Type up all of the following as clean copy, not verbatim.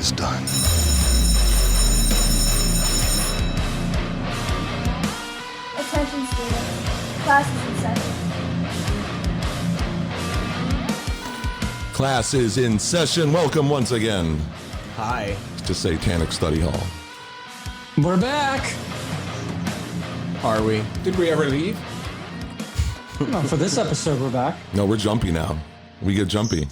is done. Attention students, class is in session. Class is in session. Welcome once again Hi. to Satanic Study Hall. We're back. Are we? Did we ever leave? No, for this episode, we're back. No, we're jumpy now. We get jumpy.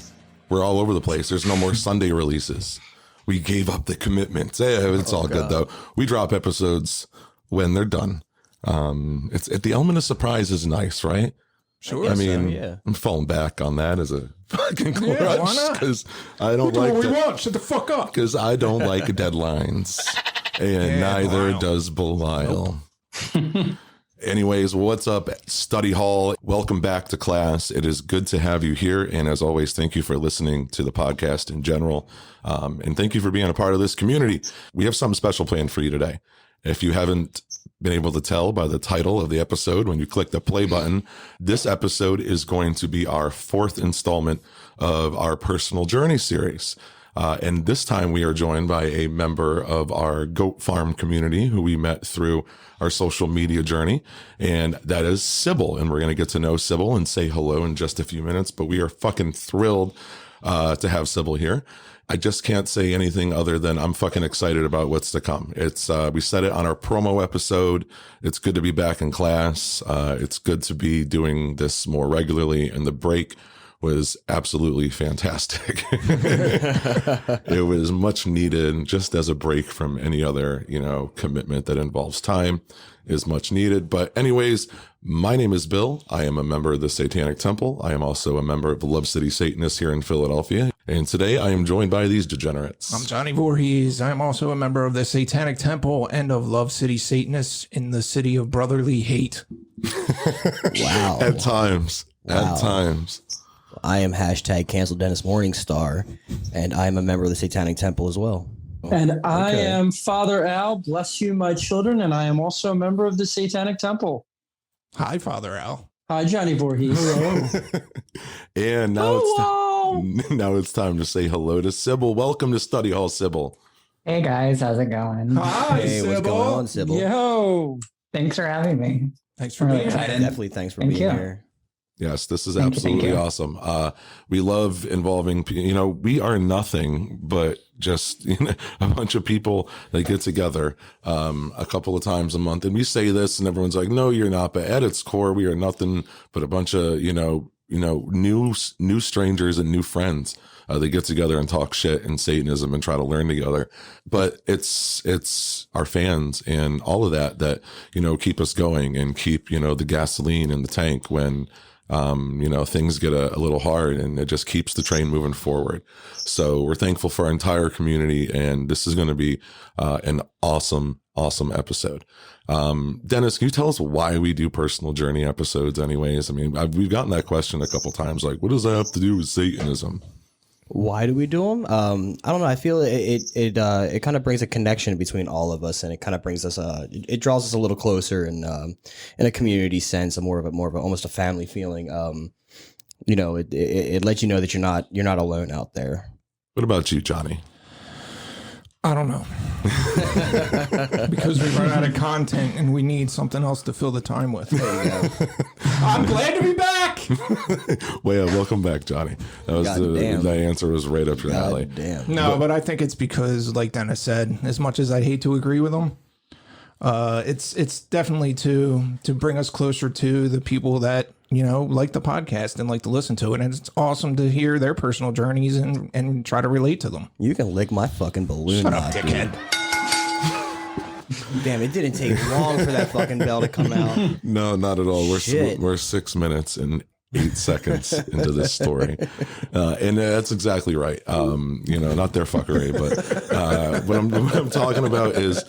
We're all over the place. There's no more Sunday releases. We gave up the commitments. It's all good though. We drop episodes when they're done. The element of surprise is nice, right? Sure. I mean, yeah. I'm falling back on that as a fucking why crutch not? because I don't Do like what we want. Shut the fuck up. because I don't like deadlines, and neither does Belial. Anyways, what's up, Study Hall? Welcome back to class. It is good to have you here, and as always, thank you for listening to the podcast in general, and thank you for being a part of this community. We have something special planned for you today. If you haven't been able to tell by the title of the episode when you click the play button, this episode is going to be our fourth installment of our personal journey series. And this time we are joined by a member of our goat farm community who we met through our social media journey. And that is Sybil. And we're going to get to know Sybil and say hello in just a few minutes. But we are fucking thrilled to have Sybil here. I just can't say anything other than I'm fucking excited about what's to come. It's we said it on our promo episode. It's good to be back in class. It's good to be doing this more regularly. And the break was absolutely fantastic. It was much needed, just as a break from any other, commitment that involves time is much needed. But anyways, my name is Bill. I am a member of the Satanic Temple. I am also a member of the Love City Satanists here in Philadelphia. And today I am joined by these degenerates. I'm Johnny Voorhees. I'm also a member of the Satanic Temple and of Love City Satanists in the city of brotherly hate. Wow. At times. Wow. At times. I am hashtag cancel Dennis Morningstar, and I am a member of the Satanic Temple as well. And I am Father Al. Bless you, my children. And I am also a member of the Satanic Temple. Hi, Father Al. Hi, Johnny Voorhees. And now it's time to say hello to Sybil. Welcome to Study Hall, Sybil. Hey guys, how's it going? Hi, Hey, Sybil. what's going on, Sybil? Yo. Thanks for having me. Thanks for Really being here. excited. Definitely thanks for Thank being you. here. Yes, this is Thank absolutely you. awesome. We love involving, we are nothing but just a bunch of people that get together a couple of times a month. And we say this and everyone's like, no, you're not. But at its core, we are nothing but a bunch of, new strangers and new friends. They get together and talk shit and Satanism and try to learn together. But it's our fans and all of that, keep us going and keep, the gasoline in the tank when, things get a little hard, and it just keeps the train moving forward. So we're thankful for our entire community, and this is going to be an awesome episode. Dennis, can you tell us why we do personal journey episodes anyways? I mean, we've gotten that question a couple times, like, what does that have to do with Satanism? Why do we do them? I don't know. I feel it kind of brings a connection between all of us, and it kind of brings us it draws us a little closer in a community sense, more of almost a family feeling. It lets you know that you're not alone out there. What about you, Johnny? I don't know. Because we run out of content and we need something else to fill the time with. There you go. I'm glad to be back. Well, yeah, welcome back, Johnny. That was the answer was right up your alley. Damn. No, but I think it's because, like Dennis said, as much as I'd hate to agree with him, it's definitely to bring us closer to the people that like the podcast and like to listen to it, and it's awesome to hear their personal journeys and try to relate to them. You can lick my fucking balloon. Shut up, dickhead. Damn, it didn't take long for that fucking bell to come out. No, not at all. Shit. We're 6 minutes and 8 seconds into this story, and that's exactly right. Not their fuckery, but what I'm talking about is,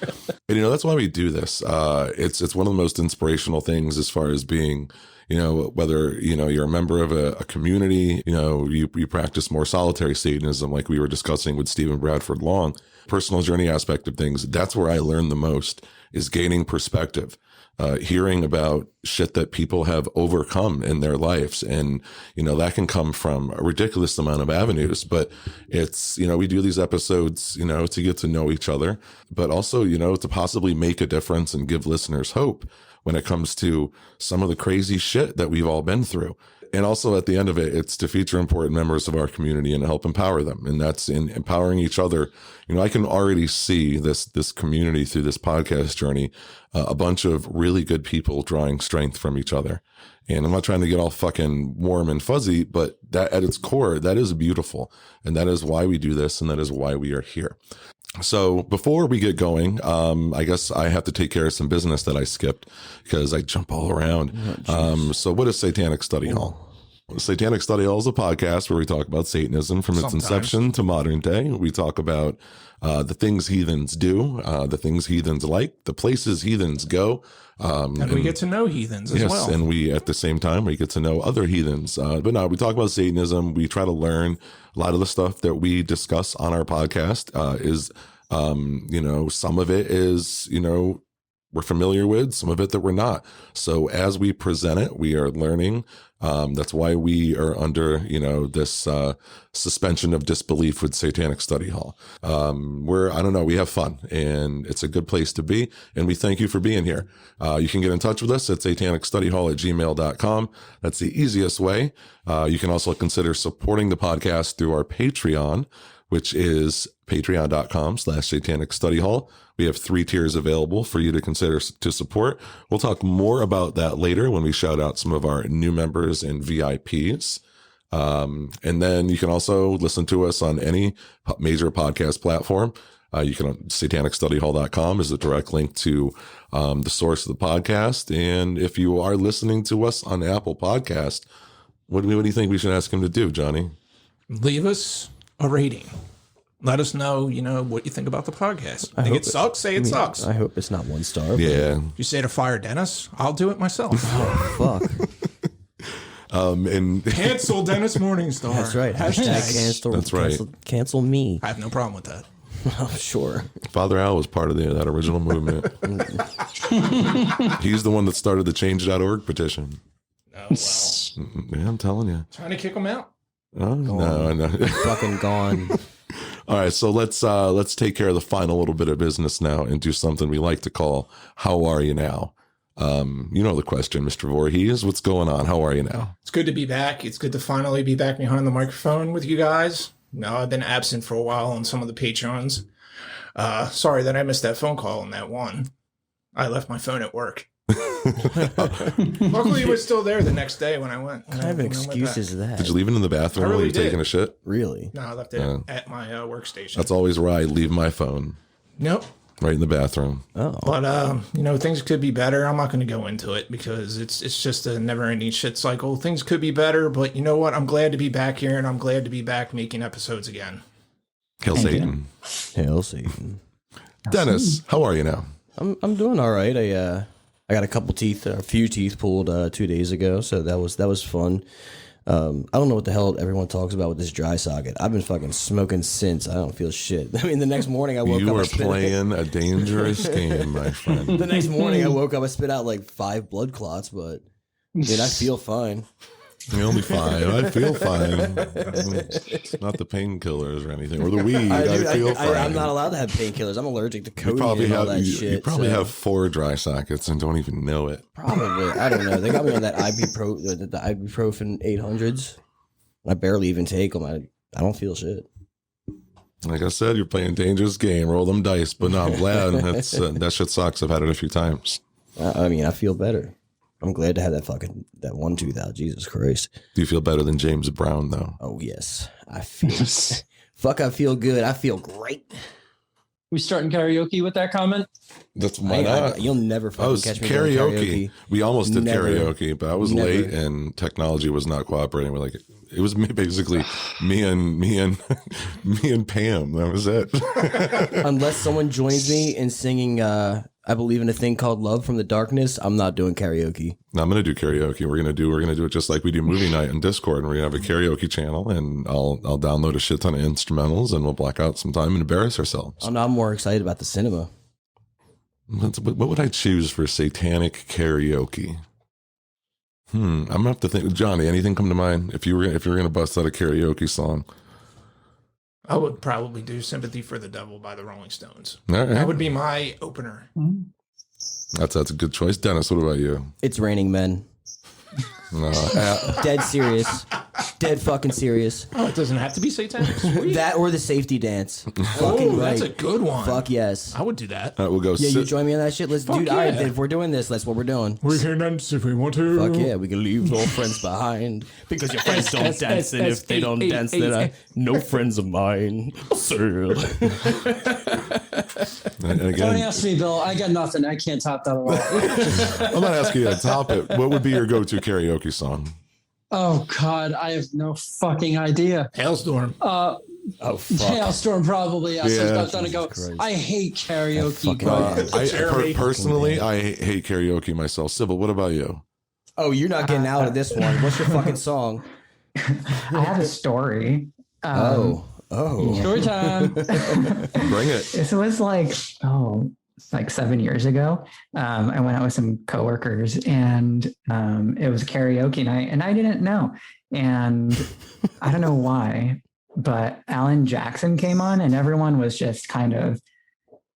that's why we do this. It's one of the most inspirational things as far as being, whether you're a member of a community, you practice more solitary Satanism, like we were discussing with Stephen Bradford Long. Personal journey aspect of things, that's where I learned the most, is gaining perspective. hearing about shit that people have overcome in their lives. And, that can come from a ridiculous amount of avenues, but it's, we do these episodes, to get to know each other, but also, to possibly make a difference and give listeners hope when it comes to some of the crazy shit that we've all been through. And also at the end of it, it's to feature important members of our community and help empower them. And that's in empowering each other. I can already see this community through this podcast journey, a bunch of really good people drawing strength from each other. And I'm not trying to get all fucking warm and fuzzy, but that at its core, that is beautiful. And that is why we do this. And that is why we are here. So before we get going, I guess I have to take care of some business that I skipped because I jump all around. So what is Satanic Study Hall? Satanic Study Hall is a podcast where we talk about Satanism from its inception to modern day. We talk about the things heathens do, the things heathens like, the places heathens go. And we get to know heathens as well. And we, at the same time, we get to know other heathens. But no, we talk about Satanism. We try to learn a lot of the stuff that we discuss on our podcast is, some of it is, we're familiar with, some of it that we're not. So as we present it, we are learning. That's why we are under, this suspension of disbelief with Satanic Study Hall. We have fun and it's a good place to be. And we thank you for being here. You can get in touch with us at satanicstudyhall@gmail.com. That's the easiest way. You can also consider supporting the podcast through our Patreon, which is patreon.com/Satanic Study Hall. We have 3 tiers available for you to consider to support. We'll talk more about that later when we shout out some of our new members and VIPs. And then you can also listen to us on any major podcast platform. You can, satanicstudyhall.com is a direct link to the source of the podcast. And if you are listening to us on Apple Podcast, what do you think we should ask him to do, Johnny? Leave us a rating. Let us know, what you think about the podcast. Think it sucks? Say it sucks. I hope it's not 1 star. Yeah. If you say to fire Dennis, I'll do it myself. Oh, fuck. And Cancel Dennis Morningstar. That's right. Hashtag cancel. That's right. Cancel me. I have no problem with that. Oh, sure. Father Al was part of that original movement. He's the one that started the change.org petition. Oh, well. Yeah, I'm telling you. Trying to kick him out. Oh, no. Fucking gone. All right, so let's take care of the final little bit of business now and do something we like to call "How are you now?" The question, Mr. Voorhees. What's going on? How are you now? It's good to be back. It's good to finally be back behind the microphone with you guys. No, I've been absent for a while on some of the Patreons. Sorry that I missed that phone call on that one. I left my phone at work. Luckily, it was still there the next day when I went. What kind of an excuse is that? Did you leave it in the bathroom while you're taking a shit? Really? No, I left it at my workstation. That's always where I leave my phone. Nope. Right in the bathroom. Oh. But, things could be better. I'm not going to go into it because it's just a never-ending shit cycle. Things could be better, but you know what? I'm glad to be back here, and I'm glad to be back making episodes again. Hail Satan. Hail Satan. Dennis, how are you now? I'm doing all right. I got a few teeth pulled 2 days ago, so that was fun. I don't know what the hell everyone talks about with this dry socket. I've been fucking smoking since. I don't feel shit. I mean, the next morning I woke up. You are playing a dangerous game, my friend. The next morning I woke up, I spit out like 5 blood clots, but dude, I feel fine. You'll be fine. I feel fine. It's not the painkillers or anything, or the weed. I feel fine. I'm not allowed to have painkillers. I'm allergic to codeine and all that shit. You probably have 4 dry sockets and don't even know it. Probably. I don't know. They got me on that the ibuprofen 800s. I barely even take them. I don't feel shit. Like I said, you're playing a dangerous game. Roll them dice. But no, I'm glad. That shit sucks. I've had it a few times. I mean, I feel better. I'm glad to have that 1 tooth out. Jesus Christ. Do you feel better than James Brown, though? Oh, yes. I feel I feel good. I feel great. We starting karaoke with that comment? That's why not. You'll never fucking catch me doing karaoke. We almost did karaoke, but I was Never. late and technology was not cooperating. We're like, it was basically me and Pam. That was it. Unless someone joins me in singing I Believe in a Thing Called Love from the Darkness, I'm not doing karaoke. I'm going to do karaoke. We're going to do it just like we do movie night in Discord. And we're going to have a karaoke channel, and I'll download a shit ton of instrumentals, and we'll black out some time and embarrass ourselves. I'm more excited about the cinema. What would I choose for satanic karaoke? I'm gonna have to think. Johnny, anything come to mind if you were gonna bust out a karaoke song? I would probably do "Sympathy for the Devil" by the Rolling Stones. All right. That would be my opener. That's a good choice. Dennis, what about you? It's Raining Men. Dead serious. Dead fucking serious. Oh, it doesn't have to be satanic. Sweet. That or the safety dance. Oh, Fucking that's right. a good one. Fuck yes. I would do that. All right, we'll go. Yeah, you join me on that shit? Let's, dude, yeah. all right, then if we're doing this, that's what we're doing. We can dance if we want to. Fuck yeah, we can leave all friends behind. Because your friends don't dance, and if they don't dance, then I no friends of mine. Sir. And Don't again, ask me, Bill. I got nothing. I can't top that at all. I'm not asking you to top it. What would be your go-to karaoke song? Oh God, I have no fucking idea. Hailstorm. Oh, fuck. Hailstorm, probably. Yes, Yeah. I was gonna go. Jesus Christ. I hate karaoke. Fucking Personally, I hate karaoke myself. Sybil, what about you? Oh, you're not getting out of this one. What's your fucking song? I have a story. Oh. Story time. Bring it. This was like 7 years ago. I went out with some coworkers and it was a karaoke night and I didn't know. And I don't know why, but Alan Jackson came on and everyone was just kind of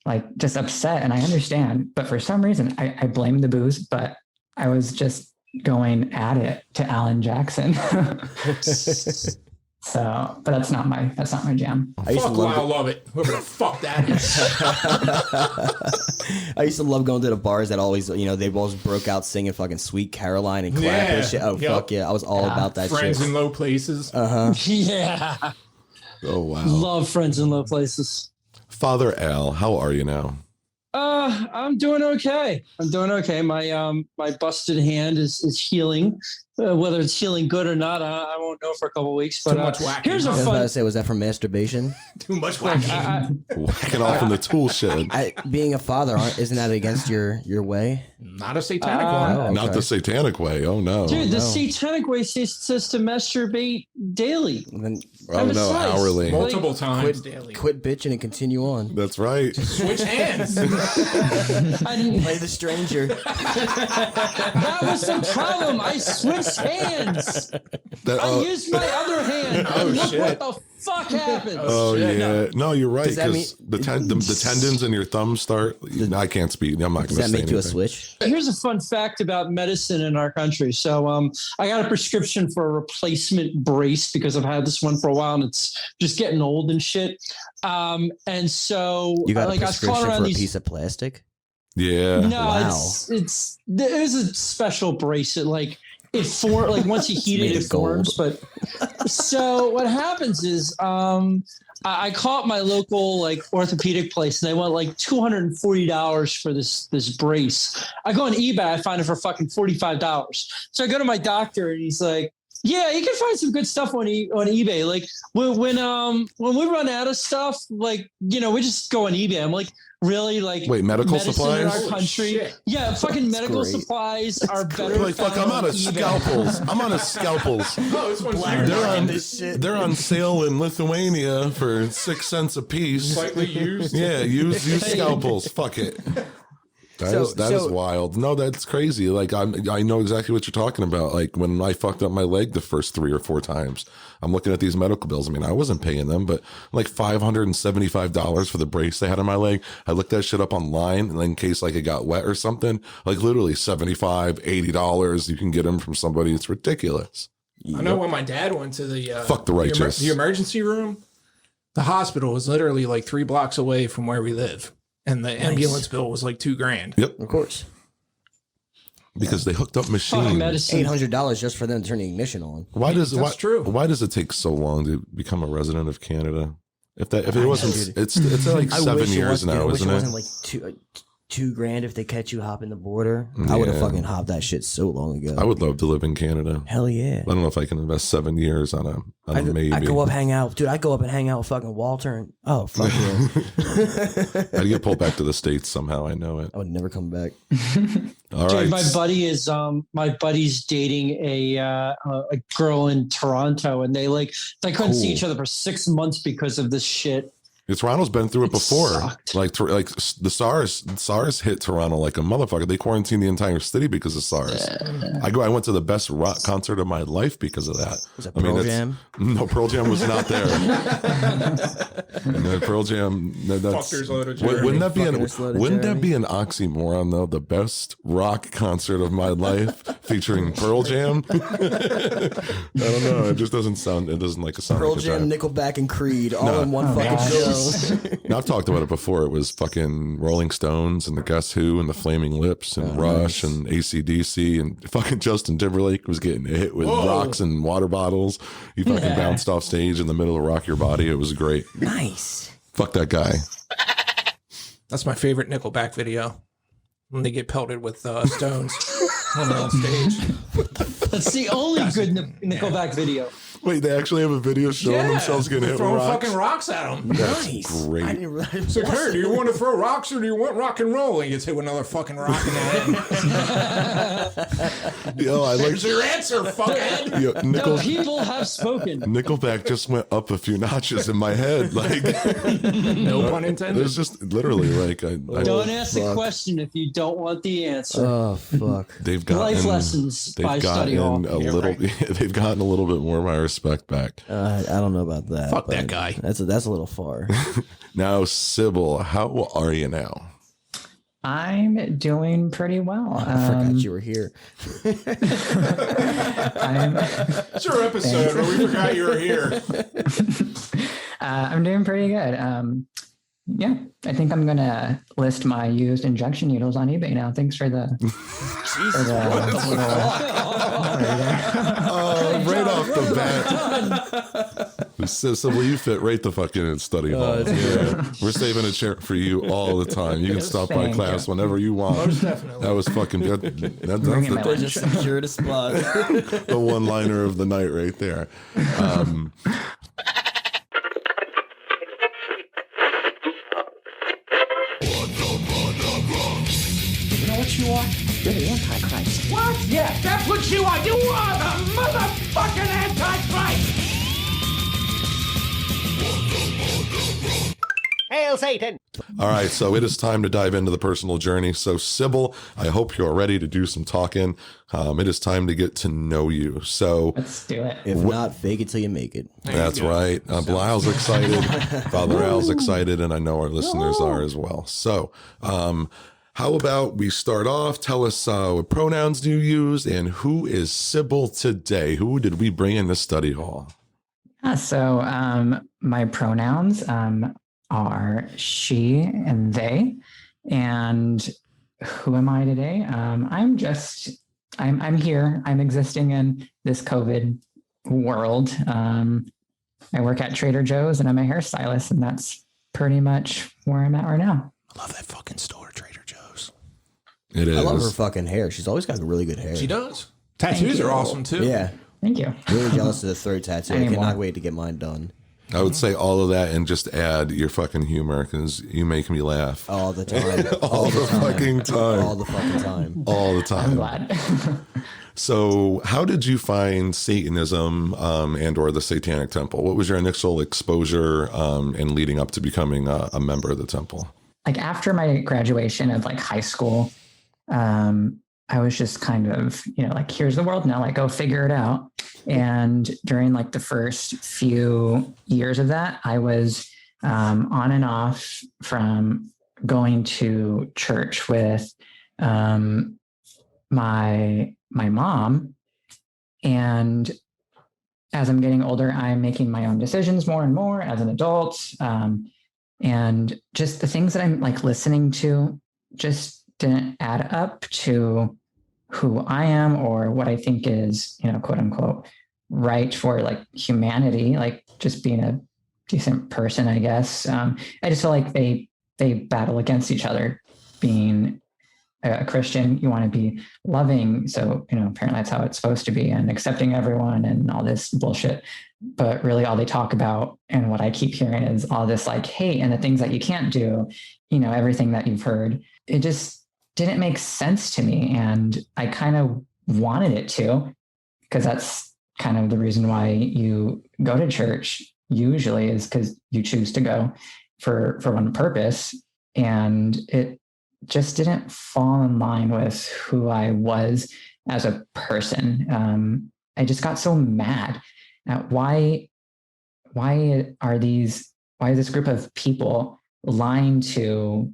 like just upset. And I understand, but for some reason I blame the booze, but I was just going at it to Alan Jackson. So, but that's not my jam. Fuck, I love it. Whoever the fuck that is. I used to love going to the bars that always, they always broke out singing fucking Sweet Caroline and clapping and shit. Oh, fuck yeah. I was all about that Friends shit. in low places. Yeah. Oh, wow. Love Friends in Low Places. Father Al, how are you now? I'm doing okay. My busted hand is healing. Whether it's healing good or not, I won't know for a couple of weeks. But Too much whacking. here's a I was about fun. to say, was that from masturbation? Too much whacking. Whacking off in the tool shed. Being a father, isn't that against your way? Not a satanic one. Oh, Not okay. the satanic way. Oh, no. Dude, the satanic way says to masturbate daily. Then Oh, no, hourly. Multiple times daily. quit bitching and continue on. That's right. Switch hands. I didn't. Play the stranger. That was the problem. I switched hands. That, I used my other hand. And look what the fuck happened. Oh, shit. yeah. No, you're right. Does that Because the tendons in your thumbs start. I can't speak. I'm not going Does to that say make you a anything. switch? Here's a fun fact about medicine in our country. So I got a prescription for a replacement brace because I've had this one for a while and it's just getting old and shit. And so You got a I was prescription calling around for a these. piece of plastic? Yeah. No, Wow. it's there's a special bracelet like once you heat made it, of it forms. But so what happens is I caught my local like orthopedic place and they want like $240 for this brace. I go on eBay, I find it for fucking $45. So I go to my doctor and he's like, yeah, you can find some good stuff on eBay. Like when we run out of stuff, like, we just go on eBay. I'm like, really? Like, Wait, medical medicine supplies? in our country? Yeah, fucking medical great. supplies are better. Like, fuck, I'm out of eBay. scalpels. I'm out of scalpels. Oh, this one's They're on sale in Lithuania for 6 cents a piece. slightly used. Yeah, use scalpels. Fuck it. That is wild. No, that's crazy. Like I know exactly what you're talking about. Like when I fucked up my leg the first 3 or 4 times, I'm looking at these medical bills. I mean, I wasn't paying them, but like $575 for the brace they had on my leg. I looked that shit up online, and in case like it got wet or something, like literally $75, $80. You can get them from somebody. It's ridiculous. I know when my dad went to the Fuck the righteous. the emergency room, the hospital was literally like 3 blocks away from where we live. And the ambulance bill was like $2,000. Yep, Of course. because they hooked up Fucking machines. medicine. $800 just for them to turn the ignition on. That's true. Why does it take so long to become a resident of Canada? If it wasn't, dude. it's like I 7 wish it years was, dude, I now, wish isn't it it? wasn't like $2,000 if they catch you hopping the border. I would have Yeah. fucking hopped that shit so long ago. I would love to live in Canada. Hell yeah. I don't know if I can invest 7 years on a maybe. I go up, hang out, dude. I go up and hang out with fucking Walter. And, oh fuck yeah! I'd get pulled back to the States somehow. I know it. I would never come back. All Dude, right. my buddy's dating a girl in Toronto, and they couldn't see each other for 6 months because of this shit. Toronto's been through it before. sucked. Like the SARS hit Toronto like a motherfucker. They quarantined the entire city because of SARS. I went to the best rock concert of my life because of that. Was it Pearl Jam? No, Pearl Jam was not there. No, Pearl Jam. Fuckers load of Jeremy. Wouldn't that be Fuckers wouldn't Jeremy. that be an oxymoron though? The best rock concert of my life featuring Pearl Jam. I don't know. It just doesn't sound. It doesn't like a sound. Pearl like a Jam, time. Nickelback, and Creed all in one fucking gosh. show. Now, I've talked about it before. It was fucking Rolling Stones and the Guess Who and the Flaming Lips and Rush and AC/DC and fucking Justin Timberlake was getting hit with rocks and water bottles. He fucking bounced off stage in the middle of Rock Your Body. It was great. Nice. Fuck that guy. That's my favorite Nickelback video. When they get pelted with stones when they're on stage. That's the only good Nickelback video. Wait, they actually have a video showing themselves getting hit with throwing rocks? fucking rocks at them. That's Nice. great. I didn't realize. It's like, hey, do you want to throw rocks or do you want rock and roll? And he gets hit with another fucking rock in the head. Yo, I like Here's your answer, fuckhead. yo, The people have spoken. Nickelback just went up a few notches in my head. Like, No pun intended. it's just literally like Don't ask the question if you don't want the answer. Oh fuck. they've gotten Life lessons by study hall. They've gotten a little bit more of my respect back. I don't know about that. Fuck that but guy. That's a little far. Now, Sybil, how are you now? I'm doing pretty well. I forgot you were here. It's your episode, but we forgot you were here. I'm doing pretty good. Yeah, I think I'm gonna list my used injection needles on eBay now. Thanks for the. Right off the bat. Sybil, you fit right the fuck in study hall. Yeah. We're saving a chair for you all the time. You can stop by Thank class you. whenever you want. Most definitely. That was fucking good. That's Bring it, the, my They just secured a spot. the one-liner of the night right there. You know what you are? You're the Antichrist. What? Yeah, that's what you are. You are the motherfucking Antichrist. Hail Satan. All right, so it is time to dive into the personal journey. So, Sybil, I hope you're ready to do some talking. It is time to get to know you. So, Let's do it. If not, fake it till you make it. that's right. Lyle's excited. Father Al's excited, and I know our listeners are as well. So, how about we start off? Tell us what pronouns do you use, and who is Sybil today? Who did we bring in the study hall? So my pronouns are she and they. And who am I today? I'm here. I'm existing in this COVID world. I work at Trader Joe's and I'm a hairstylist, and that's pretty much where I'm at right now. I love that fucking store, Trader Joe's. It is. I love her fucking hair. She's always got really good hair. She does. Tattoos you. are awesome too. Yeah. Thank you. Really jealous of the third tattoo. I Anymore. cannot wait to get mine done. I would say all of that and just add your fucking humor because you make me laugh All the time. all the fucking time. All the fucking time. All the I'm time. glad. So, how did you find Satanism and or the Satanic Temple? What was your initial exposure and leading up to becoming a member of the temple? Like after my graduation of like high school, I was just kind of, like, here's the world now, like, go figure it out. And during like the first few years of that, I was on and off from going to church with my mom. And as I'm getting older, I'm making my own decisions more and more as an adult. And just the things that I'm like listening to just didn't add up to who I am or what I think is, quote unquote, right for like humanity, like just being a decent person, I guess. I just feel like they battle against each other. Being a Christian, you want to be loving. So, apparently that's how it's supposed to be, and accepting everyone and all this bullshit. But really all they talk about and what I keep hearing is all this like hate and the things that you can't do, everything that you've heard. It just didn't make sense to me. And I kind of wanted it to, because that's kind of the reason why you go to church usually, is because you choose to go. for one purpose, and it just didn't fall in line with who I was as a person. I just got so mad at why is this group of people lying to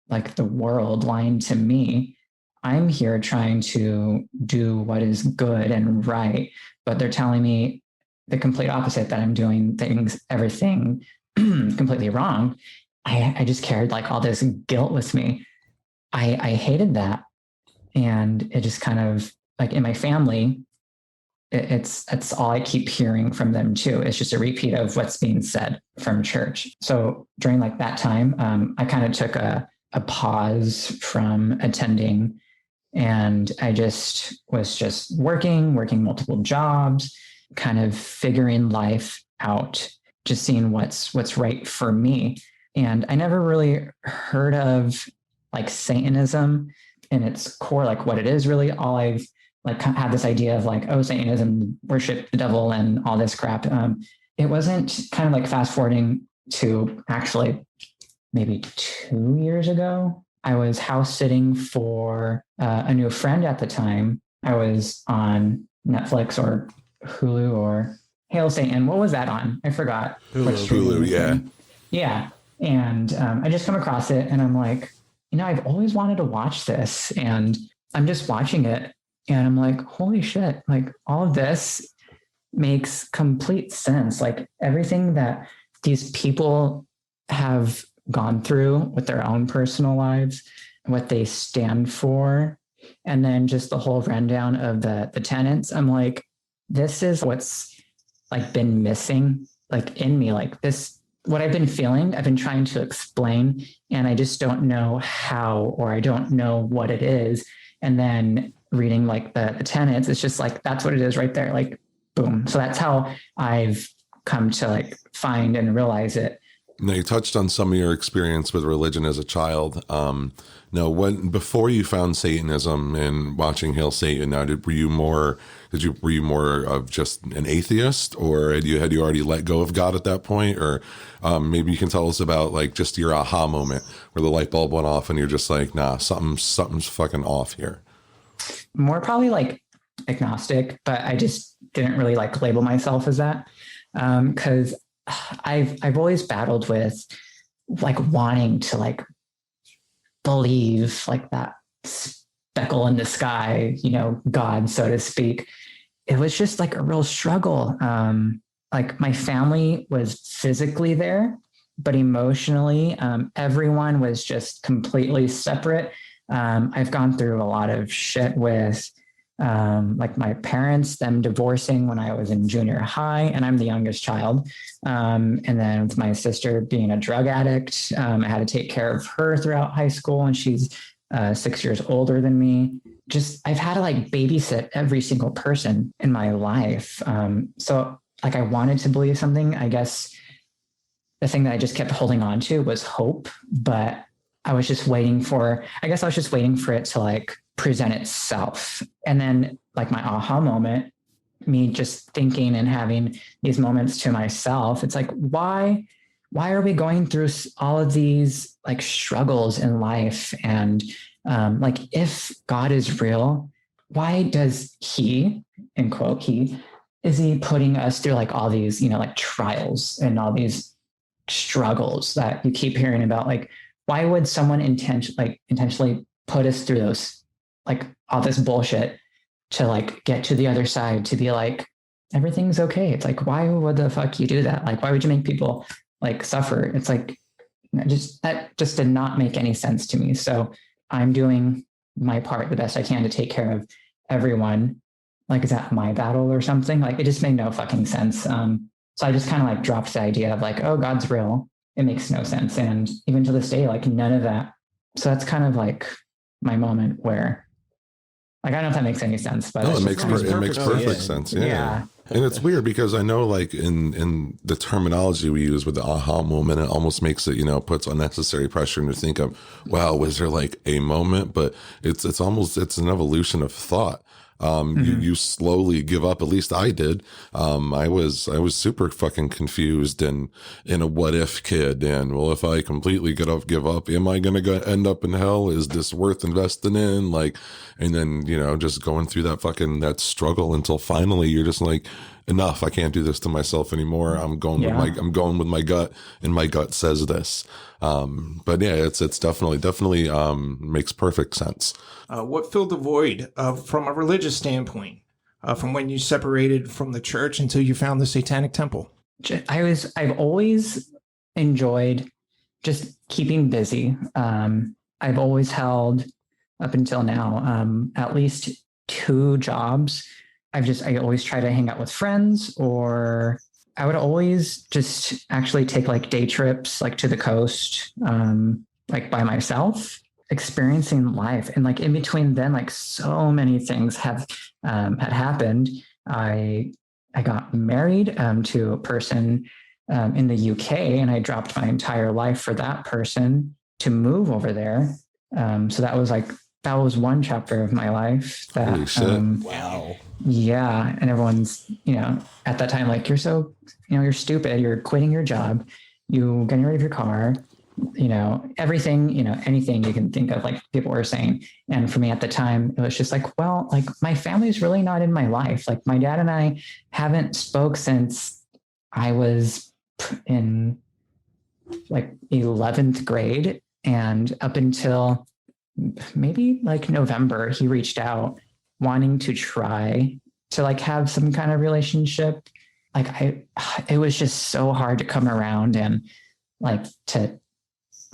like the world, lying to me? I'm here trying to do what is good and right, but they're telling me the complete opposite, that I'm doing everything completely wrong. I just carried like all this guilt with me. I hated that. And it just kind of like in my family, it's all I keep hearing from them too. It's just a repeat of what's being said from church. So during like that time, I kind of took a pause from attending, and I was just working multiple jobs, kind of figuring life out, just seeing what's right for me. And I never really heard of like Satanism in its core, like what it is really. All I've like had this idea of like, oh, Satanism, worship the devil and all this crap. It wasn't kind of like fast forwarding to actually maybe 2 years ago. I was house sitting for a new friend at the time. I was on Netflix or Hulu or Hail Satan. What was that on? I forgot. Hulu, yeah. Yeah. And I just come across it and I'm like, I've always wanted to watch this, and I'm just watching it and I'm like, holy shit, like all of this makes complete sense. Like everything that these people have gone through with their own personal lives, what they stand for, and then just the whole rundown of the tenets. I'm like, this is what's like been missing like in me, like this, what I've been feeling, I've been trying to explain, and I just don't know how, or I don't know what it is. And then reading like the tenets, it's just like, that's what it is right there. Like, boom. So that's how I've come to like find and realize it. Now, you touched on some of your experience with religion as a child. Before you found Satanism and watching Hail Satan, now were you more of just an atheist, or had you already let go of God at that point? Or maybe you can tell us about like just your aha moment where the light bulb went off and you're just like, nah, something's fucking off here. More probably like agnostic, but I just didn't really like label myself as that, because I've always battled with like wanting to like believe like that speckle in the sky, God, so to speak. It was just like a real struggle. Like my family was physically there, but emotionally, everyone was just completely separate. I've gone through a lot of shit with like my parents, them divorcing when I was in junior high, and I'm the youngest child. And then with my sister being a drug addict, I had to take care of her throughout high school, and she's 6 years older than me. Just, I've had to like babysit every single person in my life. So like I wanted to believe something. I guess the thing that I just kept holding on to was hope, but I was just waiting for it to like present itself. And then like my aha moment, me just thinking and having these moments to myself, it's like, why are we going through all of these like struggles in life? And like, if God is real, why does he, in quote, is he putting us through like all these, like trials and all these struggles that you keep hearing about? Like, why would someone intentionally put us through those, like all this bullshit to like get to the other side, to be like, everything's okay? It's like, why would the fuck you do that? Like, why would you make people like suffer? It's like, that just did not make any sense to me. So I'm doing my part the best I can to take care of everyone. Like, is that my battle or something? Like, it just made no fucking sense. So I just kind of like dropped the idea of like, oh, God's real. It makes no sense. And even to this day, like none of that. So that's kind of like my moment where, like, I don't know if that makes any sense, but no, it makes perfect sense. Yeah. And it's weird because I know like in the terminology we use with the aha moment, it almost makes it, puts unnecessary pressure to think of, wow, was there like a moment? But it's an evolution of thought. You slowly give up. At least I did. I was super fucking confused and in a what if kid. And well, if I completely give up, am I going to end up in hell? Is this worth investing in? Like, and then, just going through that struggle until finally you're just like, enough. I can't do this to myself anymore. I'm going with my gut, and my gut says this. But yeah, it's definitely makes perfect sense. What filled the void from a religious standpoint, from when you separated from the church until you found the Satanic Temple? I've always enjoyed just keeping busy. I've always held, up until now, at least 2 jobs. I always try to hang out with friends, or I would always just actually take like day trips, like to the coast, like by myself, experiencing life. And like in between then, like so many things had happened. I got married to a person in the UK, and I dropped my entire life for that person to move over there. So that was one chapter of my life that, holy shit. Wow. Yeah. And everyone's, at that time, like, you're so, you're stupid. You're quitting your job. You getting rid of your car, everything, anything you can think of, like people were saying. And for me at the time, it was just like, well, like my family's really not in my life. Like my dad and I haven't spoke since I was in like 11th grade, and up until maybe like November, he reached out wanting to try to like have some kind of relationship. Like it was just so hard to come around and like to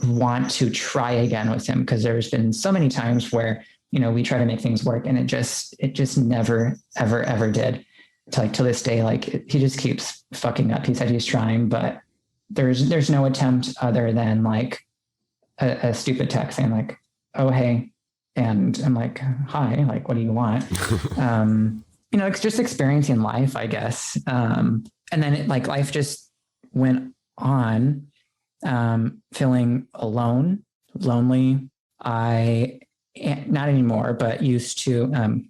want to try again with him, because there's been so many times where, we try to make things work and it just never, ever did. To this day, like he just keeps fucking up. He said he's trying, but there's no attempt other than like a stupid text saying like, oh, hey. And I'm like, hi, like, what do you want? It's just experiencing life, I guess. And then life just went on, feeling alone, lonely. I, not anymore, but used to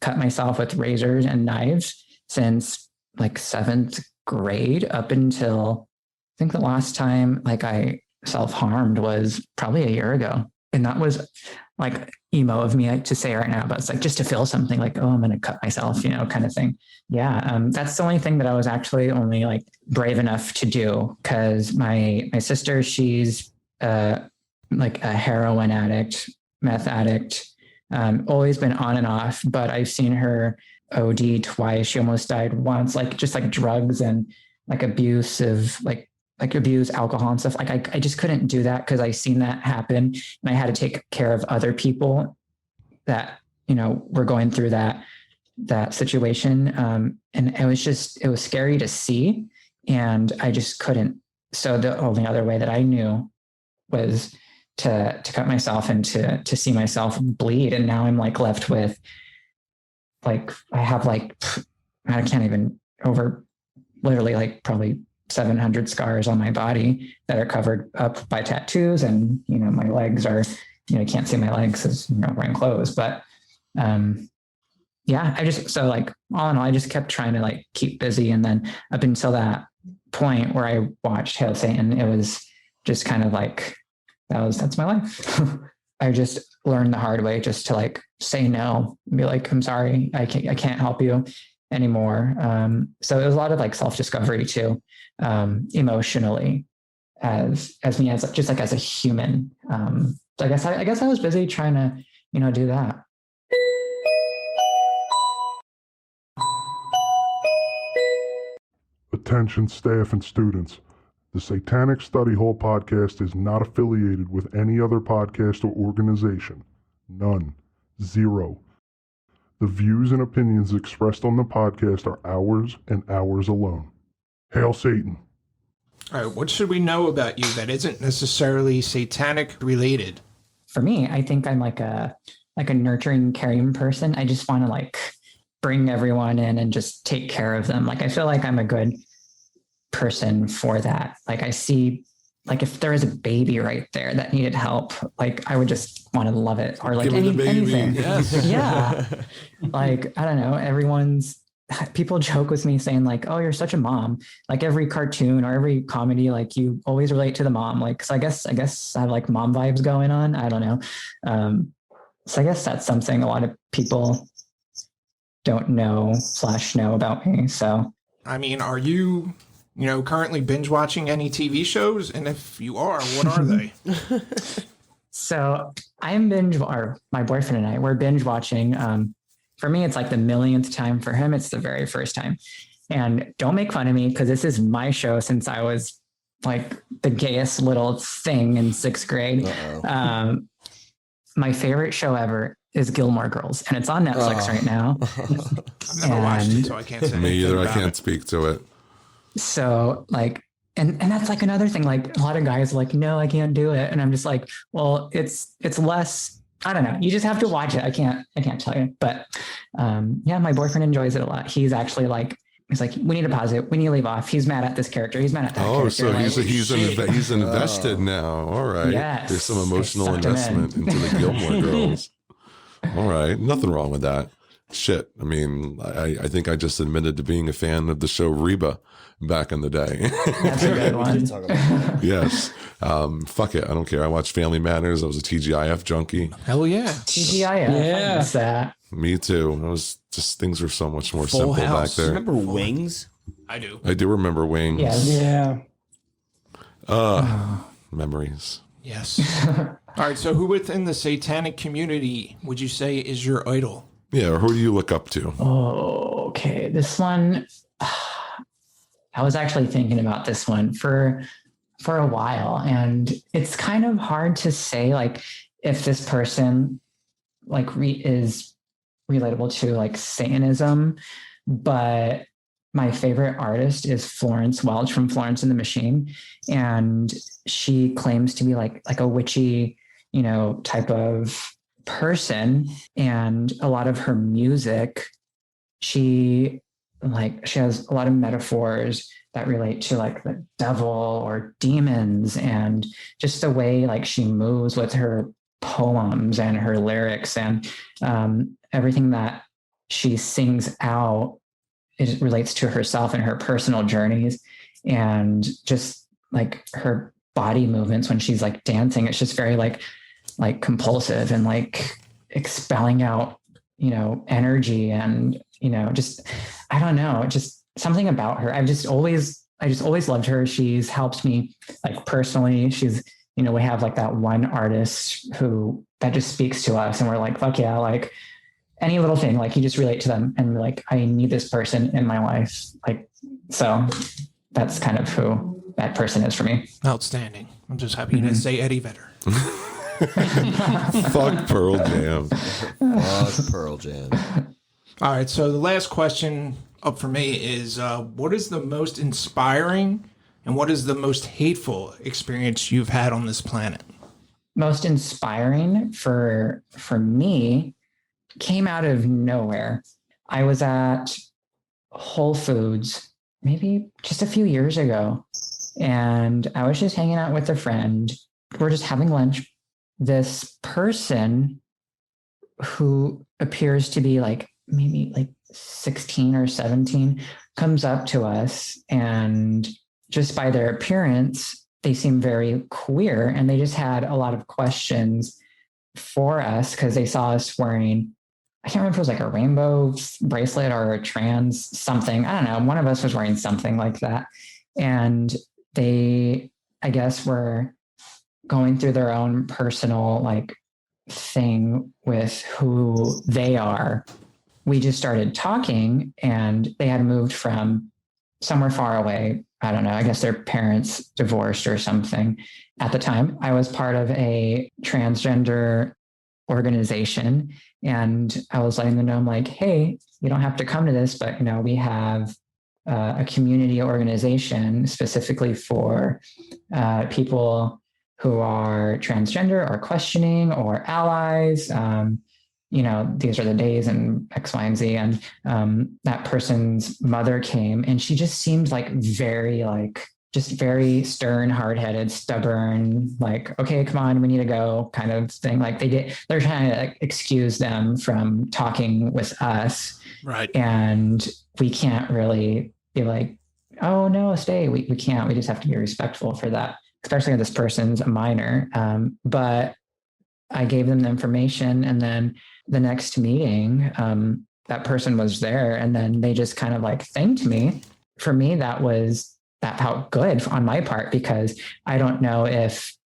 cut myself with razors and knives since like 7th grade up until I think the last time like I self-harmed was probably a year ago. And that was like emo of me to say right now, but it's like just to feel something like, oh, I'm going to cut myself, kind of thing. Yeah. That's the only thing that I was actually only like brave enough to do, because my sister, she's like a heroin addict, meth addict, always been on and off, but I've seen her OD twice. She almost died once, like just like drugs and like abusive, like abuse alcohol and stuff. Like I just couldn't do that, because I seen that happen, and I had to take care of other people that, were going through that situation. And it was scary to see, and I just couldn't. So the only other way that I knew was to cut myself and to see myself bleed. And now I'm like left with like, I have like, I can't even over literally like probably 700 scars on my body that are covered up by tattoos. And, my legs are, you can't see my legs as wearing clothes, but, yeah, so like all in all, I just kept trying to like keep busy. And then up until that point where I watched Hail Satan, it was just kind of like, that's my life. I just learned the hard way just to like say no and be like, I'm sorry, I can't help you anymore. So it was a lot of like self-discovery too, emotionally as me, as just like as a human. So I guess I was busy trying to, do that. Attention staff and students. The Satanic Study Hall podcast is not affiliated with any other podcast or organization. None. Zero. The views and opinions expressed on the podcast are ours and ours alone. Hail Satan. All right, what should we know about you that isn't necessarily satanic related? For me, I think I'm like a nurturing, caring person. I just want to like bring everyone in and just take care of them. Like I feel like I'm a good person for that. Like I see like if there was a baby right there that needed help, like I would just want to love it, or like Give me the baby. anything. Yes. Yeah. Like, I don't know. People joke with me saying like, oh, you're such a mom. Like every cartoon or every comedy, like you always relate to the mom. Like, cause I guess I have like mom vibes going on. I don't know. So I guess that's something a lot of people don't know / know about me. So, I mean, are you, currently binge watching any TV shows? And if you are, what are they? so I am or my boyfriend and I, we're binge watching. For me, it's like the millionth time. For him, it's the very first time. And don't make fun of me because this is my show since I was like the gayest little thing in 6th grade. My favorite show ever is Gilmore Girls, and it's on Netflix right now. I've never watched it, so I can't say Me either. I about can't it. speak to it. So like, and that's like another thing. Like a lot of guys are like, no, I can't do it. And I'm just like, well, it's less, I don't know. You just have to watch it. I can't tell you, but yeah, my boyfriend enjoys it a lot. He's actually like, he's like, we need to pause it. We need to leave off. He's mad at this character. He's mad at that character. So he's invested now. All right. Yes. There's some emotional Sucked him investment into the Gilmore Girls. All right. Nothing wrong with that. Shit. I mean, I think I just admitted to being a fan of the show Reba back in the day. That's a good one. Yes. Fuck it. I don't care. I watched Family Matters. I was a TGIF junkie. Hell yeah. TGIF. Yeah. I miss that. Me too. It was just, things were so much more Full simple House. back there. Remember Wings? I do. I do remember Wings. Yes. Yeah. Memories. Yes. All right. So who within the satanic community would you say is your idol? Yeah. Or who do you look up to? Oh, okay. This one, I was actually thinking about this one for a while, and it's kind of hard to say like if this person like is relatable to like Satanism, but my favorite artist is Florence Welch from Florence and the Machine, and she claims to be like a witchy, type of person, and a lot of her music, she has a lot of metaphors that relate to like the devil or demons, and just the way like she moves with her poems and her lyrics, and everything that she sings out, it relates to herself and her personal journeys, and just like her body movements when she's like dancing. It's just very like compulsive and like expelling out, energy, and, just, I don't know, just something about her. I just always loved her. She's helped me like personally. She's, we have like that one artist that just speaks to us, and we're like, fuck yeah, like any little thing, like you just relate to them, and like, I need this person in my life. Like, so that's kind of who that person is for me. Outstanding. I'm just happy you didn't say Eddie Vedder. Fuck Pearl Jam. Fuck Pearl Jam. All right. So the last question up for me is, what is the most inspiring and what is the most hateful experience you've had on this planet? Most inspiring for me came out of nowhere. I was at Whole Foods maybe just a few years ago, and I was just hanging out with a friend. We're just having lunch. This person who appears to be like maybe like 16 or 17 comes up to us, and just by their appearance, they seem very queer, and they just had a lot of questions for us because they saw us wearing, I can't remember if it was like a rainbow bracelet or a trans something. I don't know. One of us was wearing something like that. And they, I guess, were going through their own personal like thing with who they are. We just started talking, and they had moved from somewhere far away. I don't know. I guess their parents divorced or something. At the time, I was part of a transgender organization, and I was letting them know, I'm like, hey, you don't have to come to this, but we have a community organization specifically for people who are transgender or questioning or allies. These are the days and X, Y, and Z. And that person's mother came, and she just seemed like very like just very stern, hard-headed, stubborn, like, okay, come on, we need to go kind of thing. Like they're trying to like, excuse them from talking with us. Right. And we can't really be like, oh no, stay. We can't, we just have to be respectful for that, especially when this person's a minor. But I gave them the information, and then the next meeting, that person was there, and then they just kind of like thanked me. For me, that felt good on my part, because I don't know if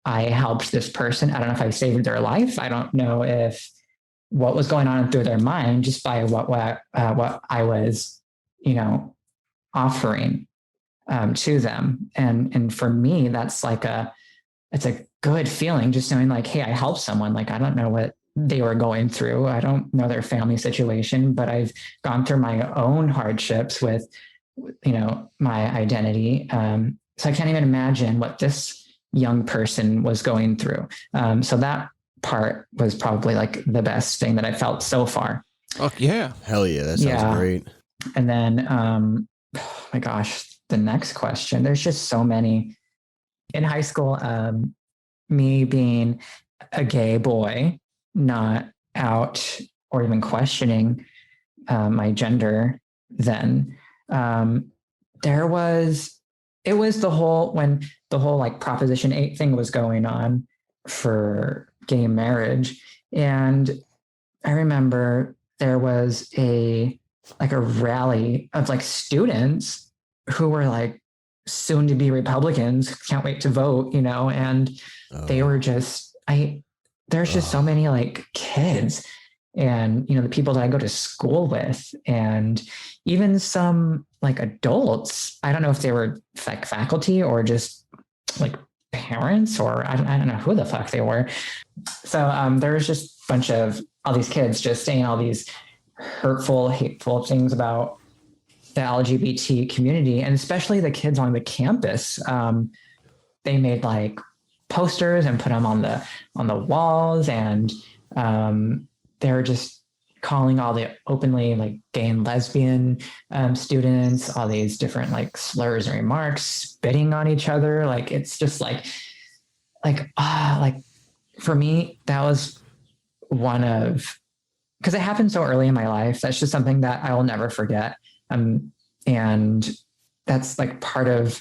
I helped this person. I don't know if I saved their life. I don't know if what was going on through their mind just by what I was, offering to them. And for me, that's like it's a good feeling, just knowing like, hey, I helped someone. Like, I don't know what they were going through. I don't know their family situation, but I've gone through my own hardships with, my identity. So I can't even imagine what this young person was going through. So that part was probably like the best thing that I felt so far. Oh yeah. Hell yeah. That sounds great. And then, oh my gosh, the next question, there's just so many. In high school, me being a gay boy, not out or even questioning my gender then, it was when the whole like Proposition 8 thing was going on for gay marriage. And I remember there was a rally of like students who were like soon to be Republicans, can't wait to vote, and they were just, there's just so many like kids and, the people that I go to school with, and even some like adults. I don't know if they were like faculty or just like parents, or I don't know who the fuck they were. So there was just a bunch of all these kids just saying all these hurtful, hateful things about the LGBT community, and especially the kids on the campus. They made like posters and put them on the walls, and they were just calling all the openly like gay and lesbian students all these different like slurs and remarks, spitting on each other. Like, it's just like for me, that was one of, because it happened so early in my life. That's just something that I will never forget. And that's like part of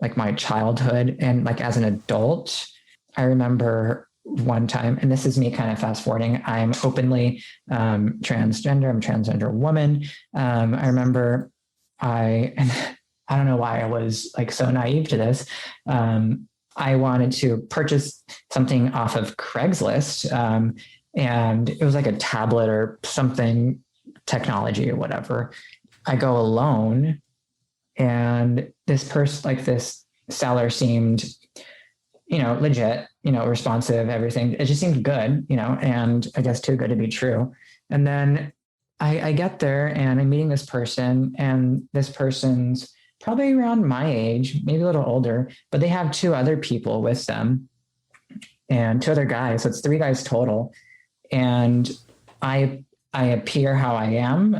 like my childhood. And like as an adult, I remember one time, and this is me kind of fast forwarding, I'm openly transgender. I'm a transgender woman. I remember and I don't know why I was like so naive to this. I wanted to purchase something off of Craigslist. And it was like a tablet or something, technology or whatever. I go alone, and this person, like this seller, seemed, legit, responsive, everything. It just seemed good, and I guess too good to be true. And then I get there and I'm meeting this person, and this person's probably around my age, maybe a little older, but they have two other people with them and two other guys. So it's three guys total. And I appear how I am.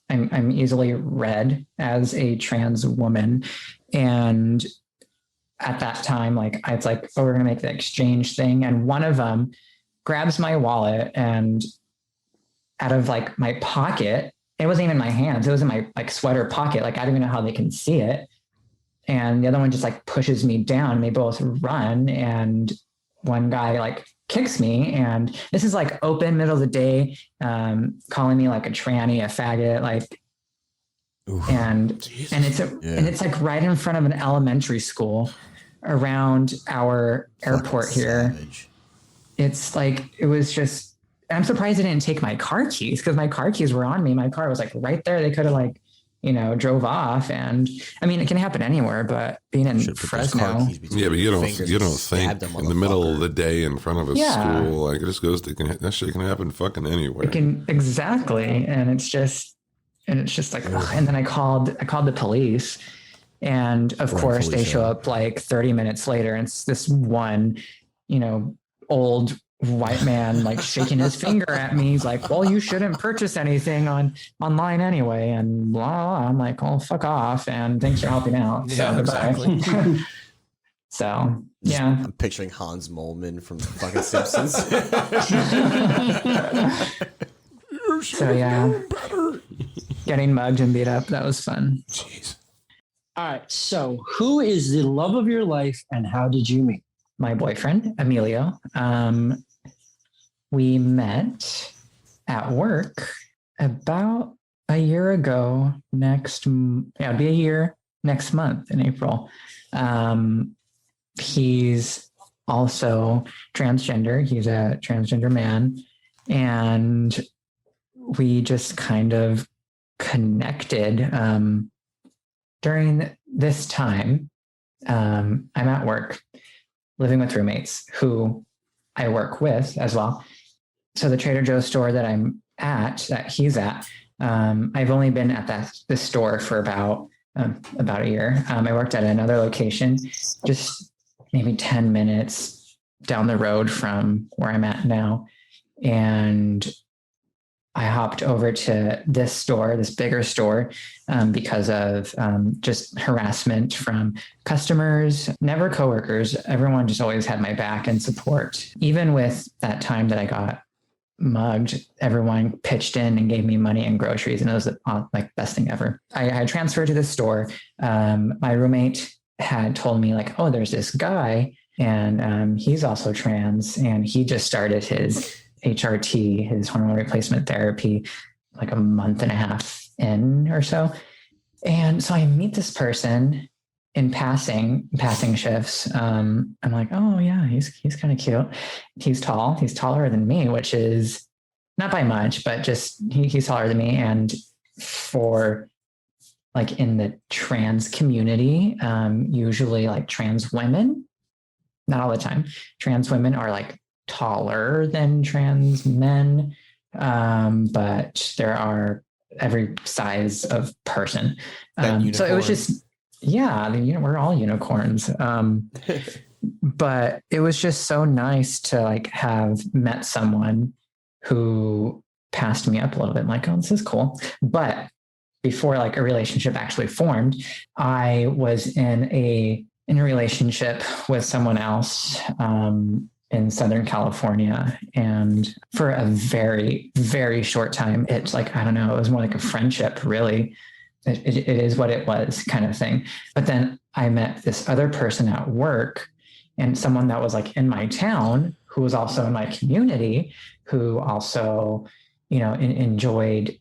I'm easily read as a trans woman. And at that time, like, it's like, oh, we're going to make the exchange thing. And one of them grabs my wallet, and out of like my pocket, it wasn't even in my hands, it was in my like sweater pocket. Like, I don't even know how they can see it. And the other one just like pushes me down, and they both run. And one guy like kicks me, and this is like open middle of the day, calling me like a tranny, a faggot, like, oof, and it's like right in front of an elementary school around our airport here. Savage. It's like, it was just, I'm surprised they didn't take my car keys, because my car keys were on me. My car was like right there. They could have like, drove off. And I mean, it can happen anywhere, but being in Fresno. Yeah, but you don't think in the middle of the day in front of a school, like, it just goes to, that shit can happen fucking anywhere. It can, exactly. And it's just like, and then I called the police, and of course they show up like 30 minutes later, and it's this one, old white man like shaking his finger at me. He's like, well, you shouldn't purchase anything online anyway, and blah, blah, blah. I'm like, oh, fuck off, and thanks for helping out. Yeah, So exactly. so yeah. I'm picturing Hans Molman from the fucking Simpsons. So yeah, getting mugged and beat up, that was fun. Jeez. All right. So, who is the love of your life, and how did you meet? My boyfriend, Emilio. We met at work about a year ago. It'll be a year next month in April. He's also transgender. He's a transgender man, and we just kind of connected during this time. I'm at work living with roommates who I work with as well. So the Trader Joe's store that he's at, I've only been at this store for about a year. I worked at another location, just maybe 10 minutes down the road from where I'm at now. And I hopped over to this store, this bigger store, because of just harassment from customers, never coworkers. Everyone just always had my back and support. Even with that time that I got mugged, everyone pitched in and gave me money and groceries, and it was like best thing ever. I transferred to this store. My roommate had told me like, oh, there's this guy, and he's also trans, and he just started his HRT, his hormone replacement therapy, like a month and a half in or so. And so I meet this person in passing shifts. I'm like, oh yeah, he's kind of cute. He's tall. He's taller than me, which is not by much, but just he's taller than me. And for like in the trans community, usually like trans women, not all the time, trans women are like taller than trans men, but there are every size of person. So it was just, we're all unicorns. But it was just so nice to like have met someone who passed me up a little bit. I'm like, oh, this is cool. But before like a relationship actually formed, I was in a relationship with someone else, in Southern California. And for a very, very short time, it's like, I don't know, it was more like a friendship, really. It is what it was kind of thing. But then I met this other person at work, and someone that was like in my town, who was also in my community, who also, enjoyed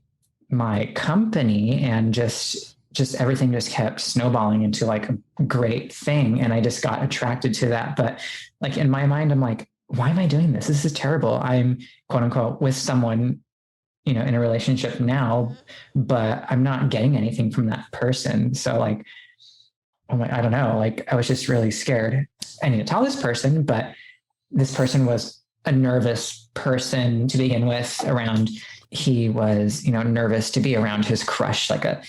my company, and just everything just kept snowballing into like a great thing. And I just got attracted to that. But like in my mind, I'm like, why am I doing this? This is terrible. I'm quote unquote with someone, in a relationship now, but I'm not getting anything from that person. So like, I'm like, I don't know. Like I was just really scared. I need to tell this person, but this person was a nervous person to begin with he was, nervous to be around his crush, like a,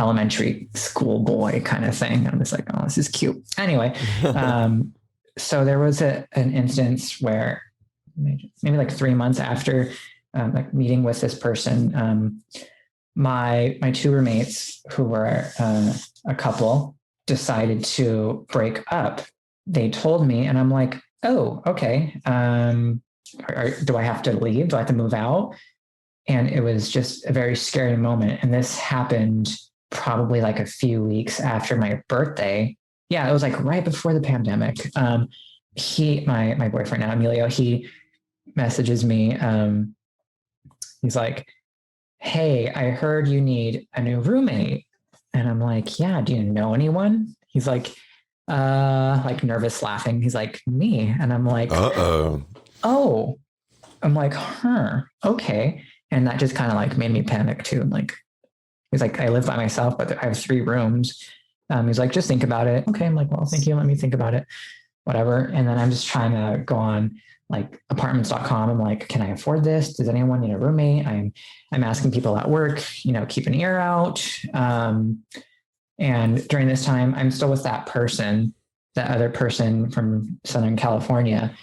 elementary school boy kind of thing. I'm just like, oh, this is cute. Anyway, so there was an instance where maybe like 3 months after like meeting with this person, my two roommates, who were a couple, decided to break up. They told me, and I'm like, oh, okay. Do I have to leave? Do I have to move out? And it was just a very scary moment. And this happened probably like a few weeks after my birthday. Yeah, it was like right before the pandemic. My boyfriend now, Emilio, he messages me. He's like, hey, I heard you need a new roommate. And I'm like, yeah, do you know anyone? He's like nervous laughing. He's like, me. And I'm like, oh, I'm like, okay. And that just kind of like made me panic too. I'm like, he's like, I live by myself, but I have 3 rooms. He's like, just think about it. Okay. I'm like, well, thank you. Let me think about it. Whatever. And then I'm just trying to go on like apartments.com. I'm like, can I afford this? Does anyone need a roommate? I'm asking people at work, keep an ear out. And during this time, I'm still with that person, that other person from Southern California.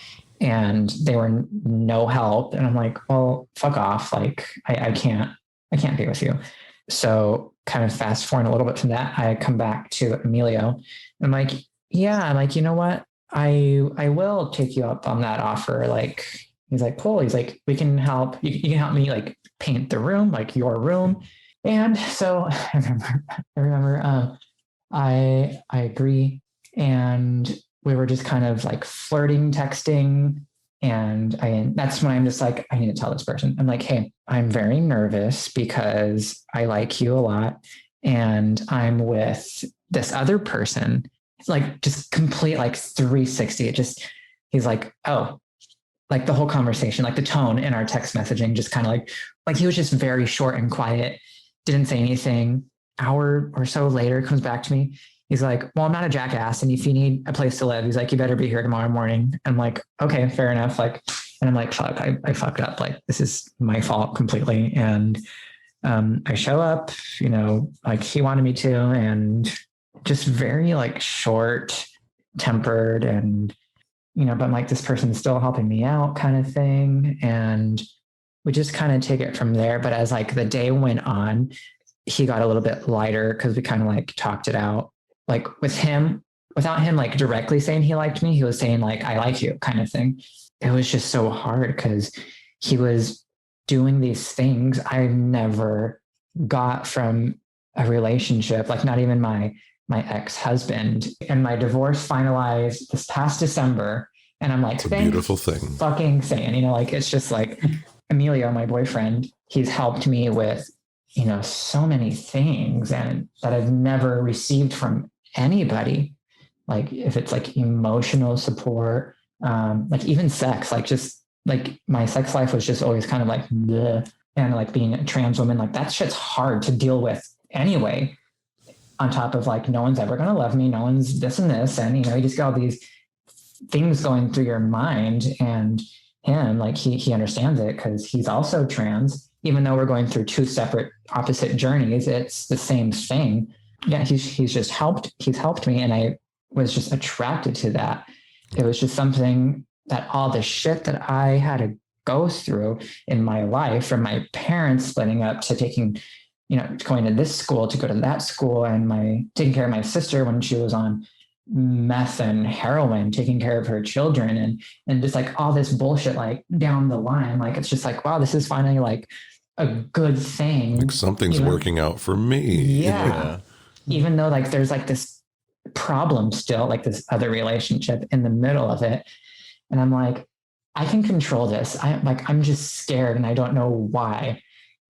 and they were no help. And I'm like, well, fuck off. Like I can't be with you. So kind of fast forward a little bit from that, I come back to Emilio. I'm like, yeah, I'm like, you know what? I will take you up on that offer. Like, he's like, cool. He's like, we can help. You can help me like paint the room, like your room. And so I remember, I agree. And we were just kind of like flirting, texting. And that's when I'm just like, I need to tell this person. I'm like, hey, I'm very nervous because I like you a lot. And I'm with this other person. It's like just complete like 360. He's like, oh, like the whole conversation, like the tone in our text messaging, just kind of like he was just very short and quiet, didn't say anything. Hour or so later comes back to me. He's like, well, I'm not a jackass. And if you need a place to live, he's like, you better be here tomorrow morning. I'm like, okay, fair enough. Like, and I'm like, fuck, I fucked up. Like, this is my fault completely. And I show up, like he wanted me to, and just very like short tempered and, but I'm like, this person's still helping me out kind of thing. And we just kind of take it from there. But as like the day went on, he got a little bit lighter because we kind of like talked it out. Like with him, without him like directly saying he liked me, he was saying like, I like you kind of thing. It was just so hard because he was doing these things I never got from a relationship, like not even my ex-husband. And my divorce finalized this past December. And I'm like, it's a beautiful thing. Fucking saying, like, it's just like Emilio, my boyfriend, he's helped me with, so many things and that I've never received from anybody. Like if it's like emotional support, like even sex, like just like my sex life was just always kind of like, bleh. And like being a trans woman, like that shit's hard to deal with anyway. On top of like, no one's ever going to love me. No one's this and this. And, you just got all these things going through your mind. And him, like he understands it because he's also trans, even though we're going through two separate opposite journeys, it's the same thing. Yeah. He's helped me. And I was just attracted to that. It was just something that all the shit that I had to go through in my life, from my parents splitting up to taking, going to this school to go to that school, and taking care of my sister when she was on meth and heroin, taking care of her children, and just like all this bullshit, like down the line, like, it's just like, wow, this is finally like a good thing. Like something's working out for me. Yeah. Even though like there's like this problem still, like this other relationship in the middle of it. And I'm like, I can control this. I'm just scared and I don't know why.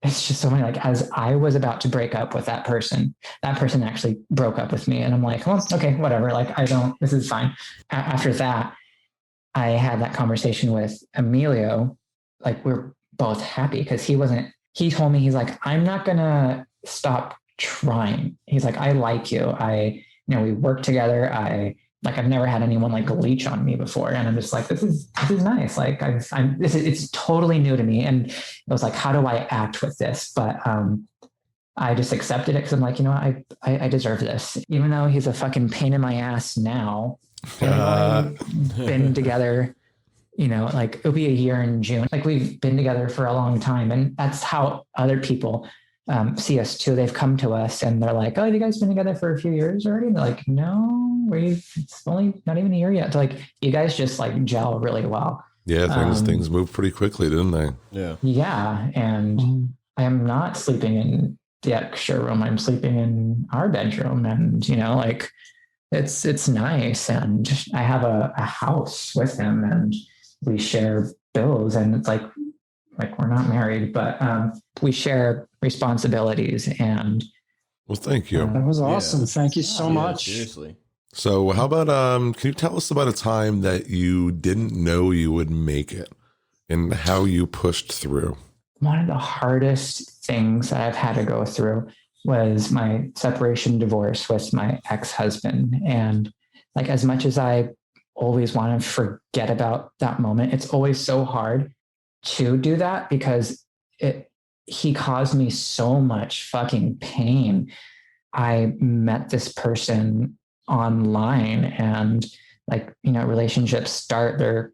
It's just so funny. Like as I was about to break up with that person actually broke up with me. And I'm like, well, okay, whatever. Like this is fine. After that, I had that conversation with Emilio. Like we're both happy because he told me, he's like, I'm not going to stop trying. He's like, I like you. We work together. I've never had anyone like leech on me before. And I'm just like, this is nice. Like it's totally new to me. And it was like, how do I act with this? But, I just accepted it because I'm like, I deserve this, even though he's a fucking pain in my ass now. We've been together, like it'll be a year in June. Like we've been together for a long time. And that's how other people see us too. They've come to us and they're like, oh, have you guys been together for a few years already? And they're like, no, it's only not even a year yet. They're like, you guys just like gel really well. Yeah, things move pretty quickly, didn't they? Yeah. Yeah. And I am not sleeping in the extra room. I'm sleeping in our bedroom, and like it's nice. And I have a house with him, and we share bills, and it's like we're not married, but we share responsibilities. And well, thank you. That was awesome. Yeah. Thank you so much. Seriously. So how about, can you tell us about a time that you didn't know you would make it and how you pushed through? One of the hardest things that I've had to go through was my separation divorce with my ex-husband. And like, as much as I always want to forget about that moment, it's always so hard to do that because he caused me so much fucking pain. I met this person online, and relationships start, they're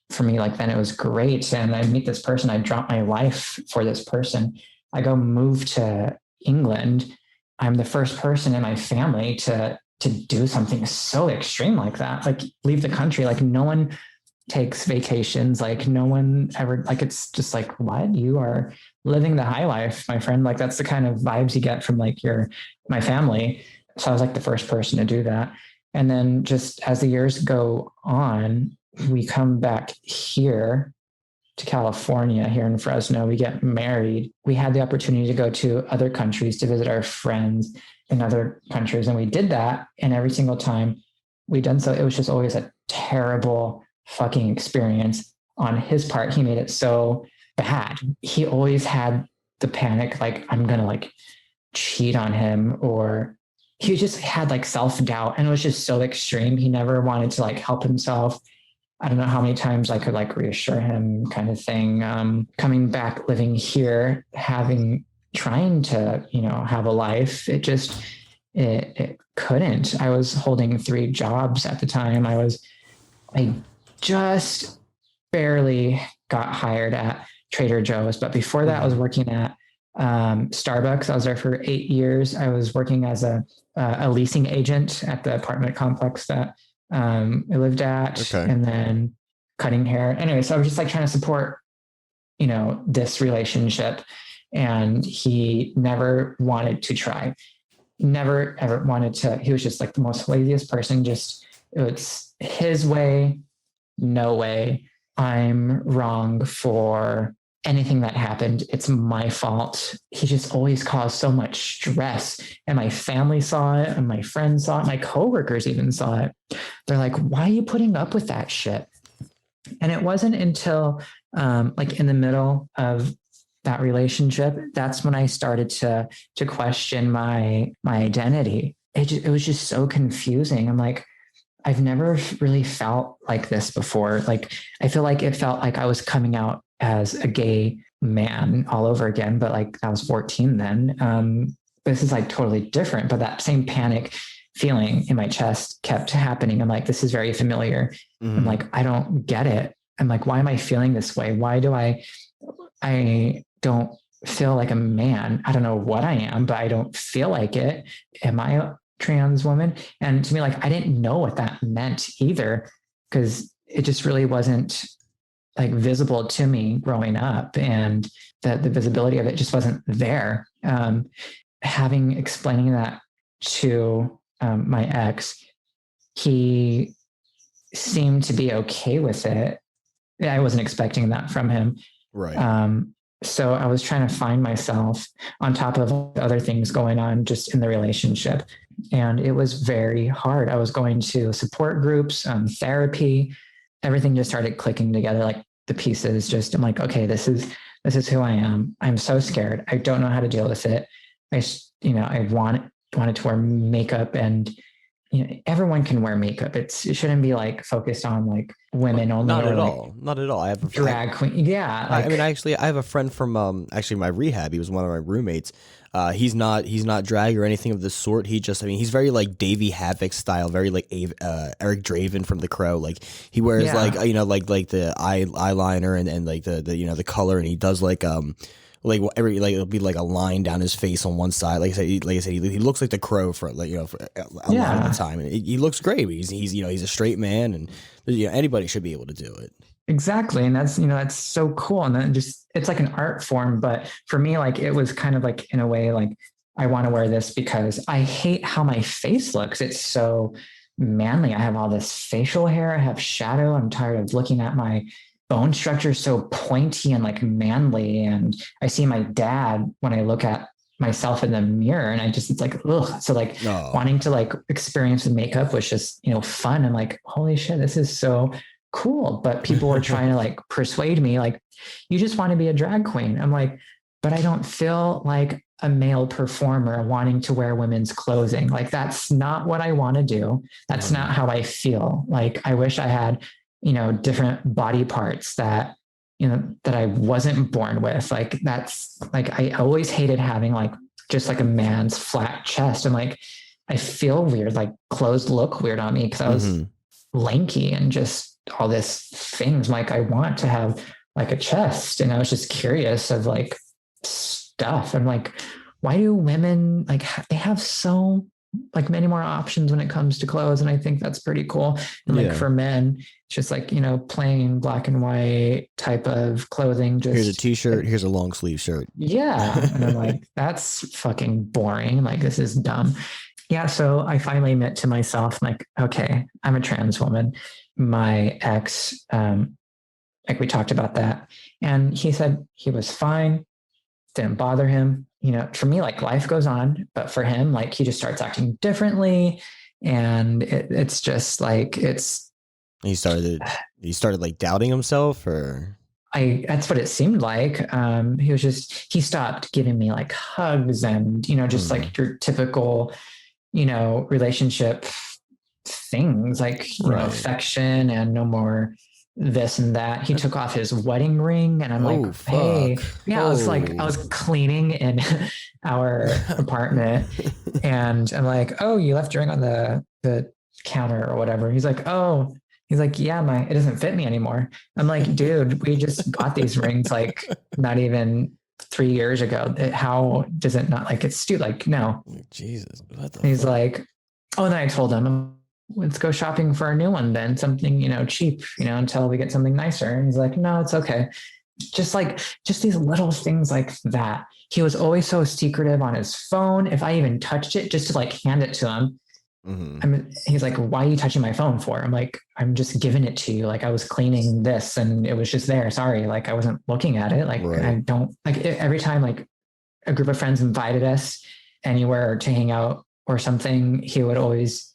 for me, like then it was great. And I meet this person, I drop my life for this person. I go move to England. I'm the first person in my family to do something so extreme like that, like leave the country. Like no one takes vacations. Like no one ever, like, it's just like, what? You are living the high life, my friend. Like that's the kind of vibes you get from like my family. So I was like the first person to do that. And then just as the years go on, we come back here to California, here in Fresno, we get married. We had the opportunity to go to other countries to visit our friends in other countries. And we did that. And every single time we done so, it was just always a terrible fucking experience on his part. He made it so bad. He always had the panic, like I'm going to like cheat on him, or he just had like self-doubt, and it was just so extreme. He never wanted to like help himself. I don't know how many times I could like reassure him, kind of thing. Coming back, living here, trying to, have a life. It couldn't. I was holding 3 jobs at the time. I just barely got hired at Trader Joe's, but before that I was working at Starbucks. I was there for 8 years. I was working as a leasing agent at the apartment complex that I lived at, Okay. and then cutting hair. Anyway, so I was just like trying to support, this relationship, and he never wanted to try, never ever wanted to. He was just like the most laziest person. Just, it's his way, no way. I'm wrong for anything that happened. It's my fault. He just always caused so much stress, and my family saw it, and my friends saw it, my coworkers even saw it. They're like, why are you putting up with that shit? And it wasn't until like in the middle of that relationship, that's when I started to question my identity. It was just so confusing. I'm like, I've never really felt like this before. Like, I feel like it felt like I was coming out as a gay man all over again, but like I was 14 then. This is like totally different, but that same panic feeling in my chest kept happening. I'm like, this is very familiar. I'm like, I don't get it. I'm like, why am I feeling this way? Why do I don't feel like a man? I don't know what I am, but I don't feel like it. Am I a trans woman? And to me, like, I didn't know what that meant either, because it just really wasn't like visible to me growing up, and that the visibility of it just wasn't there. Explaining that to my ex, he seemed to be okay with it. I wasn't expecting that from him. Right. So I was trying to find myself on top of other things going on just in the relationship. And it was very hard. I was going to support groups, therapy, everything just started clicking together. Like the pieces just, I'm like, okay, this is who I am. I'm so scared. I don't know how to deal with it. I wanted to wear makeup, and everyone can wear makeup. It shouldn't be like focused on like women only. Not at like all. Not at all. I have a drag queen. Yeah. I mean, actually, I have a friend from actually my rehab. He was one of my roommates. He's not drag or anything of the sort. He's very like Davey Havoc style, very like Eric Draven from The Crow. Like he wears like the eyeliner and like the color, and he does like it'll be like a line down his face on one side. Like I said, he looks like the Crow for like for a lot of the time, and he looks great. He's a straight man, and anybody should be able to do it. Exactly. And that's so cool. And then it's like an art form. But for me, like, it was kind of like, in a way, like, I want to wear this because I hate how my face looks. It's so manly. I have all this facial hair. I have shadow. I'm tired of looking at my bone structure so pointy and like manly. And I see my dad when I look at myself in the mirror, and it's like, ugh. So like wanting to like experience the makeup was just, fun. I'm like, holy shit, this is so cool. But people were trying to like persuade me, like, you just want to be a drag queen. I'm like, but I don't feel like a male performer wanting to wear women's clothing. Like, that's not what I want to do. That's not how I feel. Like, I wish I had, different body parts that, that I wasn't born with. Like, that's like, I always hated having like, just like a man's flat chest. And like, I feel weird, like clothes look weird on me because I was lanky and just all this things. Like, I want to have like a chest. And I was just curious of like stuff. I'm like, why do women like they have so like many more options when it comes to clothes? And I think that's pretty cool. And like for men, it's just like, you know, plain black and white type of clothing. Just here's a t-shirt, here's a long sleeve shirt. Yeah. And I'm like, that's fucking boring. Like, this is dumb. Yeah. So I finally admit to myself, like, okay, I'm a trans woman. My ex, like we talked about that. And he said he was fine. Didn't bother him. You know, for me, like life goes on, but for him, like he just starts acting differently. And it's just like, He started like doubting himself, or that's what it seemed like. He stopped giving me like hugs and, you know, just like your typical, you know, relationship things like, you know, affection and no more this and that. He took off his wedding ring and I'm like, hey, yeah, I was cleaning in our apartment and I'm like, oh, you left your ring on the counter or whatever. He's like, yeah, it doesn't fit me anymore. I'm like, dude, we just got these rings like not even 3 years ago. How does it not like it's stupid? Like, no. Jesus. He's like, oh, and then I told him, let's go shopping for a new one then, something, you know, cheap, you know, until we get something nicer. And he's like, no, it's okay. Just these little things like that. He was always so secretive on his phone. If I even touched it, just to like hand it to him. He's like, why are you touching my phone for? I'm like, I'm just giving it to you. Like I was cleaning this and it was just there. Sorry. Like I wasn't looking at it. Like I don't like every time like a group of friends invited us anywhere to hang out or something, he would always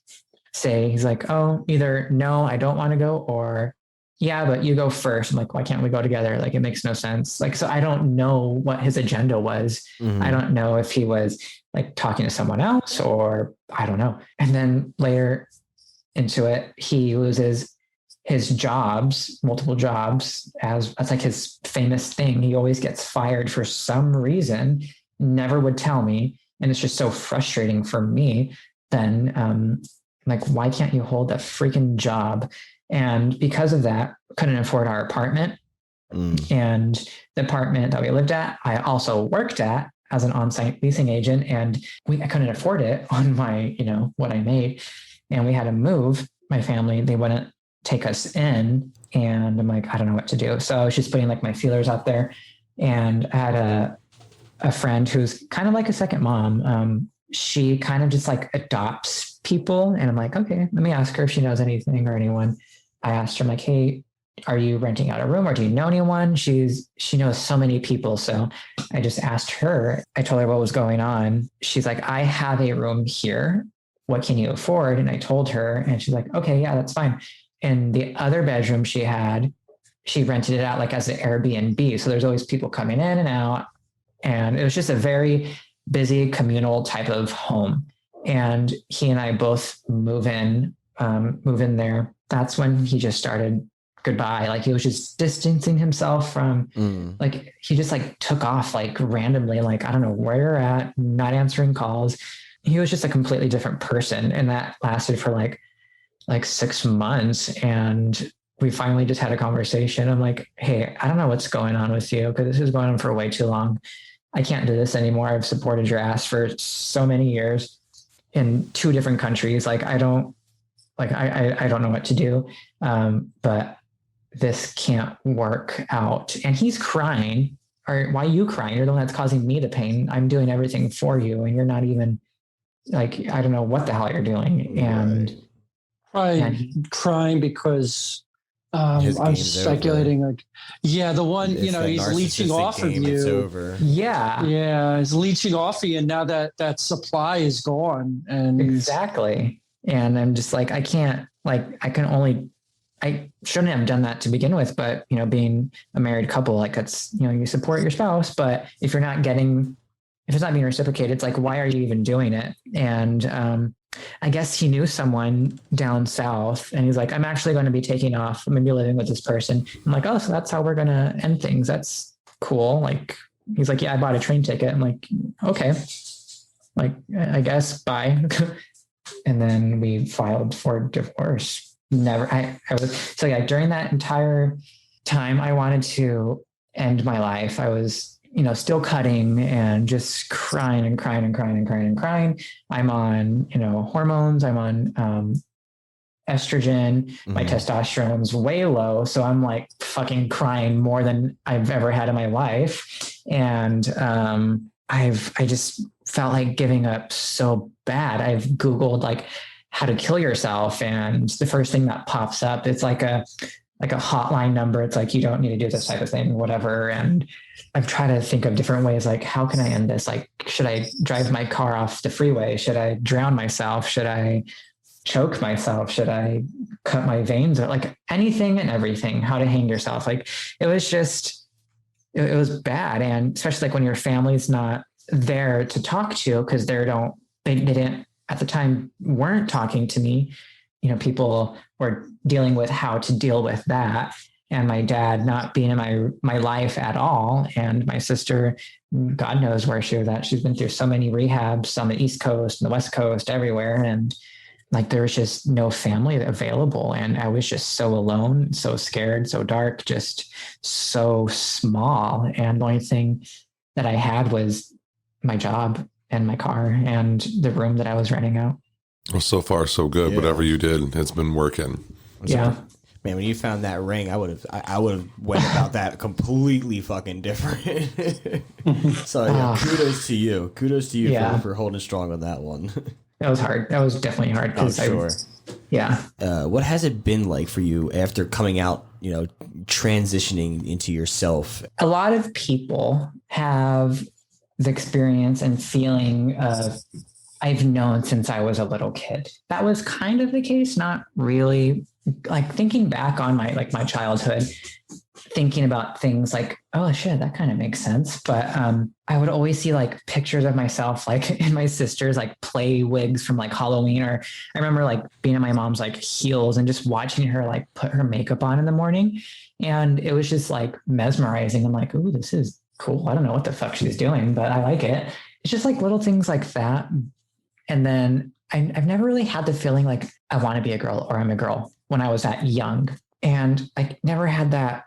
say, he's like, oh, either no, I don't want to go, or yeah, but you go first. I'm like, why can't we go together? Like, it makes no sense. Like, so I don't know what his agenda was. I don't know if he was like talking to someone else or I don't know. And then later into it, he loses his jobs, multiple jobs, as that's like his famous thing. He always gets fired for some reason, never would tell me. And it's just so frustrating for me. Then, like, why can't you hold a freaking job? And because of that, couldn't afford our apartment. And the apartment that we lived at, I also worked at as an on-site leasing agent, and I couldn't afford it on my, you know, what I made. And we had to move. My family, they wouldn't take us in. And I'm like, I don't know what to do. So I was just putting like my feelers out there. And I had a friend who's kind of like a second mom. She kind of just like adopts people. And I'm like, okay, let me ask her if she knows anything or anyone. I asked her, I'm like, hey, are you renting out a room or do you know anyone? She knows so many people. So I just asked her, I told her what was going on. She's like, I have a room here. What can you afford? And I told her, and she's like, okay, yeah, that's fine. And the other bedroom she rented it out like as an Airbnb. So there's always people coming in and out. And it was just a very busy communal type of home. And he and I both move in there. That's when he just started goodbye. Like he was just distancing himself from like, he just like took off like randomly, like, I don't know where you're at, not answering calls. He was just a completely different person. And that lasted for like 6 months. And we finally just had a conversation. I'm like, hey, I don't know what's going on with you, because this is going on for way too long. I can't do this anymore. I've supported your ass for so many years in 2 different countries. Like, I don't know what to do. But this can't work out. And he's crying. Or why are you crying? You're the one that's causing me the pain. I'm doing everything for you. And you're not even like, I don't know what the hell you're doing. And crying because I'm speculating like, yeah, the one, It's you know, that he's leeching off of you. It's over. Yeah. He's leeching off of you. And now that supply is gone. And exactly. And I'm just like, I shouldn't have done that to begin with, but you know, being a married couple, like that's, you know, you support your spouse, but if it's not being reciprocated, it's like, why are you even doing it? And, I guess he knew someone down south and he's like, I'm actually going to be taking off. I'm going to be living with this person. I'm like, oh, so that's how we're going to end things. That's cool. Like, he's like, yeah, I bought a train ticket. I'm like, okay, like, I guess, bye. And then we filed for divorce. never, I was, so yeah, during that entire time, I wanted to end my life. I was, still cutting and just crying and crying and crying and crying and crying. I'm on, hormones. I'm on, estrogen. My testosterone's way low. So I'm like fucking crying more than I've ever had in my life. And, I just felt like giving up so bad. I've Googled like how to kill yourself. And the first thing that pops up, it's like a hotline number. It's like, you don't need to do this type of thing, whatever. And I've tried to think of different ways. Like, how can I end this? Like, should I drive my car off the freeway? Should I drown myself? Should I choke myself? Should I cut my veins? Or like anything and everything, how to hang yourself. Like, it was just, it was bad. And especially like when your family's not there to talk to, because they didn't at the time weren't talking to me. People were dealing with how to deal with that. And my dad not being in my life at all. And my sister, God knows where she was at. She's been through so many rehabs on the East Coast and the West Coast, everywhere. And like, there was just no family available. And I was just so alone, so scared, so dark, just so small. And the only thing that I had was my job and my car and the room that I was renting out. Well, so far so good. Yeah. Whatever you did, it's been working. Yeah. Man, when you found that ring, I would have went about that completely fucking different. So yeah, kudos to you. Kudos to you for holding strong on that one. That was hard. That was definitely hard. Sure. What has it been like for you after coming out, transitioning into yourself? A lot of people have the experience and feeling of, I've known since I was a little kid. That was kind of the case, not really. Like thinking back on my childhood, thinking about things like, oh shit, that kind of makes sense. But I would always see like pictures of myself, like in my sister's like play wigs from like Halloween, or I remember like being in my mom's like heels and just watching her like put her makeup on in the morning. And it was just like mesmerizing. I'm like, ooh, this is cool. I don't know what the fuck she's doing, but I like it. It's just like little things like that. And then I've never really had the feeling like I want to be a girl or I'm a girl when I was that young. And I never had that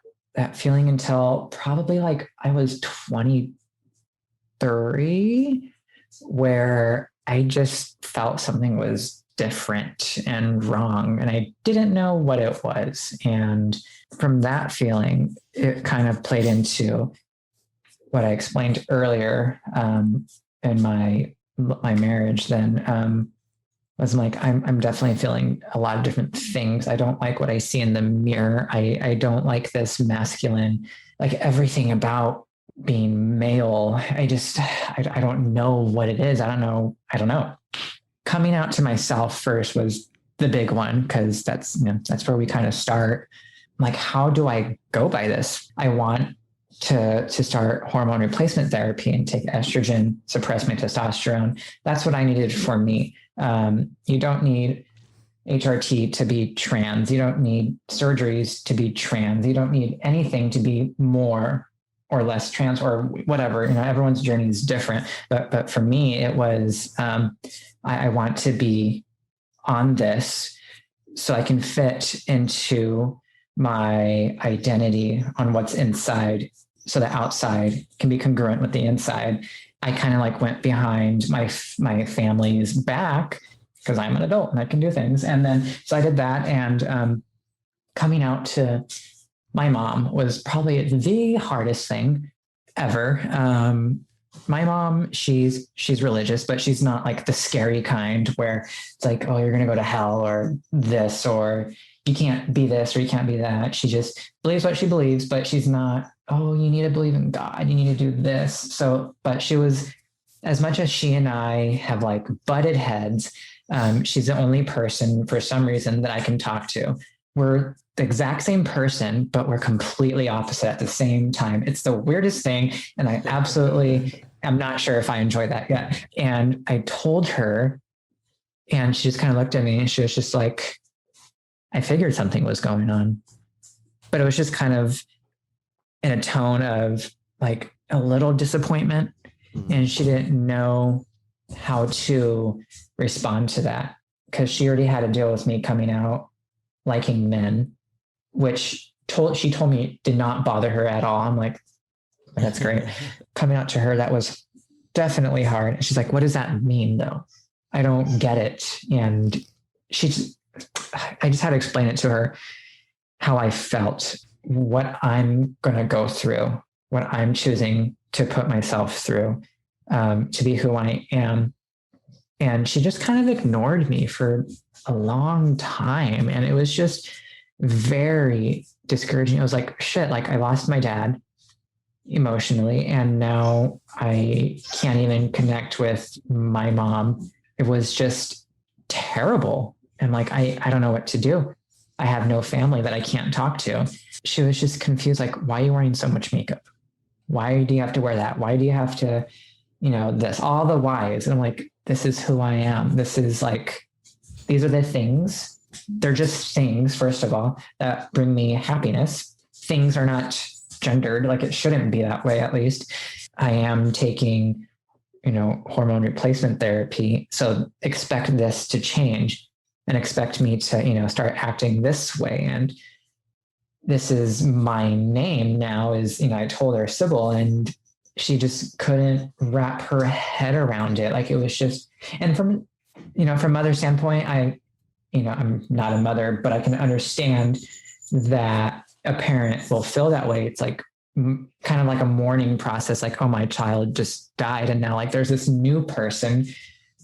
feeling until probably like I was 23, where I just felt something was different and wrong. And I didn't know what it was. And from that feeling, it kind of played into what I explained earlier in my marriage then. Was like, I'm definitely feeling a lot of different things. I don't like what I see in the mirror. I don't like this masculine, like everything about being male. I don't know what it is. I don't know. Coming out to myself first was the big one, because that's where we kind of start. I'm like, how do I go by this? I want to start hormone replacement therapy and take estrogen, suppress my testosterone. That's what I needed for me. You don't need HRT to be trans. You don't need surgeries to be trans. You don't need anything to be more or less trans or whatever. Everyone's journey is different. But for me, it was, I want to be on this so I can fit into my identity on what's inside, so the outside can be congruent with the inside. I kind of like went behind my family's back because I'm an adult and I can do things. And then, so I did that. And coming out to my mom was probably the hardest thing ever. My mom, she's religious, but she's not like the scary kind where it's like, oh, you're going to go to hell or this, or you can't be this, or you can't be that. She just believes what she believes, but she's not, oh, you need to believe in God. You need to do this. So, but she was, as much as she and I have like butted heads, she's the only person for some reason that I can talk to. We're the exact same person, but we're completely opposite at the same time. It's the weirdest thing. And I absolutely am not sure if I enjoy that yet. And I told her, and she just kind of looked at me and she was just like, I figured something was going on, but it was just kind of in a tone of like a little disappointment. And she didn't know how to respond to that because she already had to deal with me coming out liking men, which she told me did not bother her at all. I'm like, that's great. Coming out to her, that was definitely hard. And she's like, what does that mean though? I don't get it. And I just had to explain it to her, how I felt, what I'm going to go through, what I'm choosing to put myself through, to be who I am. And she just kind of ignored me for a long time. And it was just very discouraging. It was like, shit, like I lost my dad emotionally, and now I can't even connect with my mom. It was just terrible. And like, I don't know what to do. I have no family that I can't talk to. She was just confused. Like, why are you wearing so much makeup? Why do you have to wear that? Why do you have to, this, all the whys? And I'm like, this is who I am. This is like, these are the things. They're just things, first of all, that bring me happiness. Things are not gendered. Like it shouldn't be that way, at least. I am taking, hormone replacement therapy. So expect this to change and expect me to, start acting this way. And this is my name now is, I told her Sybil, and she just couldn't wrap her head around it. Like it was just, and from mother's standpoint, I'm not a mother, but I can understand that a parent will feel that way. It's like kind of like a mourning process. Like, oh, my child just died. And now like, there's this new person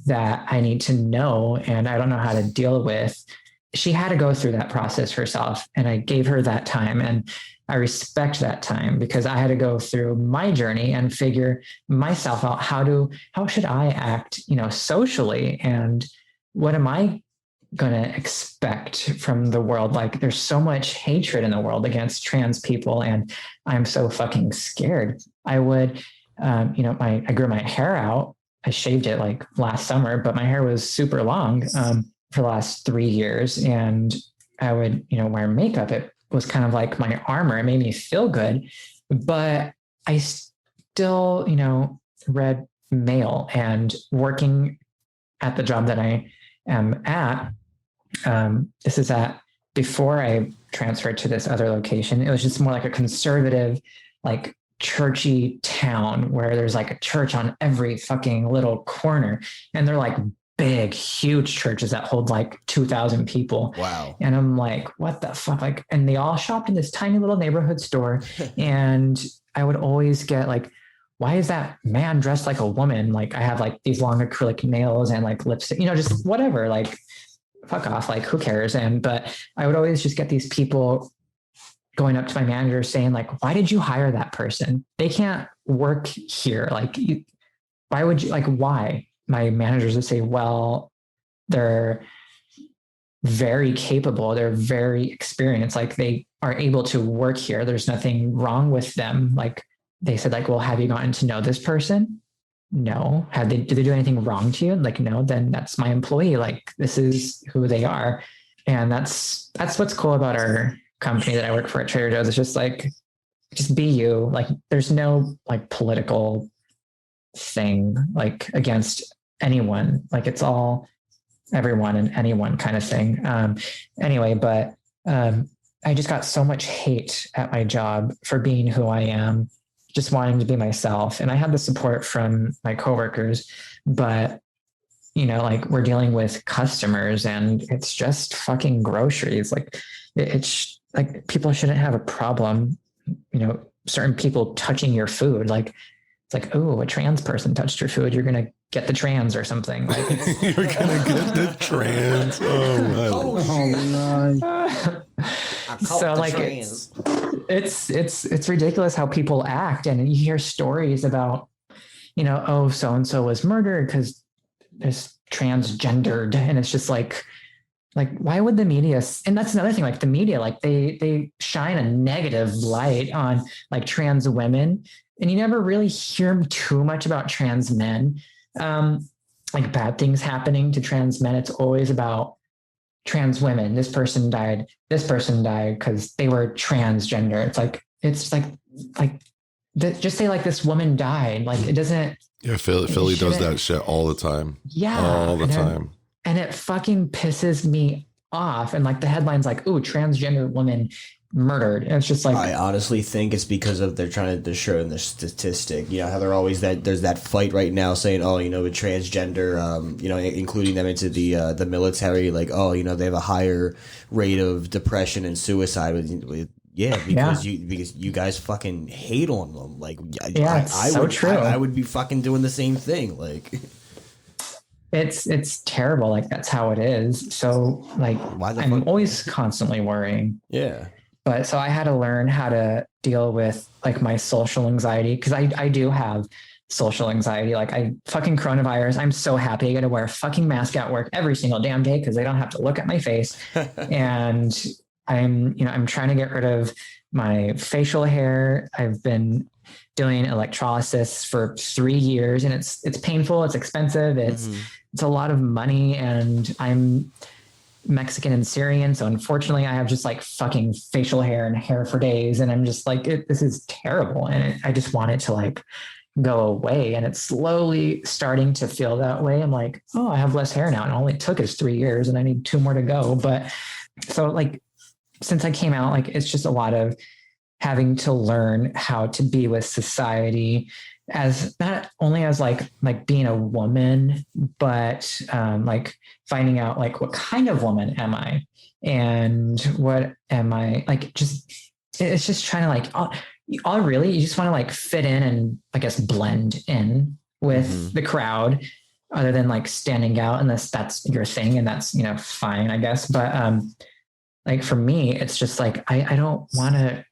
that I need to know, and I don't know how to deal with. She had to go through that process herself. And I gave her that time, and I respect that time because I had to go through my journey and figure myself out. How should I act, socially? And what am I going to expect from the world? Like there's so much hatred in the world against trans people. And I'm so fucking scared. I would, I grew my hair out. I shaved it like last summer, but my hair was super long for the last 3 years. And I would, wear makeup. It was kind of like my armor. It made me feel good, but I still, read mail, and working at the job that I am at. This is before I transferred to this other location. It was just more like a conservative, like churchy town where there's like a church on every fucking little corner, and they're like big, huge churches that hold like 2,000 people. Wow. And I'm like, what the fuck? Like, and they all shopped in this tiny little neighborhood store. And I would always get like, why is that man dressed like a woman? Like I have like these long acrylic nails and like lipstick, just whatever, like fuck off. Like who cares? But I would always just get these people going up to my manager saying like, why did you hire that person? They can't work here. Like, why would you, like, why? My managers would say, well, they're very capable. They're very experienced. Like they are able to work here. There's nothing wrong with them. Like they said, like, well, have you gotten to know this person? No. Did they do anything wrong to you? Like, no, then that's my employee. Like this is who they are. And that's what's cool about our company that I work for at Trader Joe's. It's just like, just be you. Like there's no like political thing like against anyone. Like it's all everyone and anyone kind of thing. Anyway, but I just got so much hate at my job for being who I am, just wanting to be myself. And I had the support from my coworkers, but like we're dealing with customers and it's just fucking groceries. Like it's like people shouldn't have a problem, certain people touching your food. Like it's like, oh, a trans person touched your food. You're going to get the trans or something. Like, you're going to get the trans. Oh, no. So like, it's ridiculous how people act. And you hear stories about, oh, so-and-so was murdered because it's transgendered. And it's just like, why would the media, and that's another thing, like the media, like they shine a negative light on like trans women, and you never really hear too much about trans men, like bad things happening to trans men. It's always about trans women. This person died because they were transgender. It's like just say like this woman died. Like it doesn't. Yeah, Philly does that shit all the time. Yeah, all the time. And it fucking pisses me off. And like the headline's like, ooh, transgender woman murdered. And it's just like, I honestly think it's because of they're trying to show in the statistic. You know how they're always there's that fight right now saying, oh, you know, with transgender, you know, including them into the military, like, oh, you know, they have a higher rate of depression and suicide with because you guys fucking hate on them. Like, I would be fucking doing the same thing. Like, it's terrible. Like that's how it is. So like, I'm always constantly worrying. Yeah. But so I had to learn how to deal with like my social anxiety, because I do have social anxiety. Like I fucking coronavirus. I'm so happy I get to wear a fucking mask at work every single damn day because they don't have to look at my face. And I'm trying to get rid of my facial hair. I've been doing electrolysis for 3 years and it's painful. It's expensive. It's a lot of money, and I'm Mexican and Syrian. So unfortunately I have just like fucking facial hair and hair for days. And I'm just like, this is terrible. And I just want it to like go away. And it's slowly starting to feel that way. I'm like, oh, I have less hair now. And all it took is 3 years and I need 2 more to go. But so like, since I came out, like, it's just a lot of having to learn how to be with society as not only as like being a woman, but like finding out like what kind of woman am I and what am I like, it's just trying to like, all really, you just want to like fit in and I guess blend in with the crowd other than like standing out, unless that's your thing. And that's, you know, fine, I guess. But like for me, it's just like, I don't want to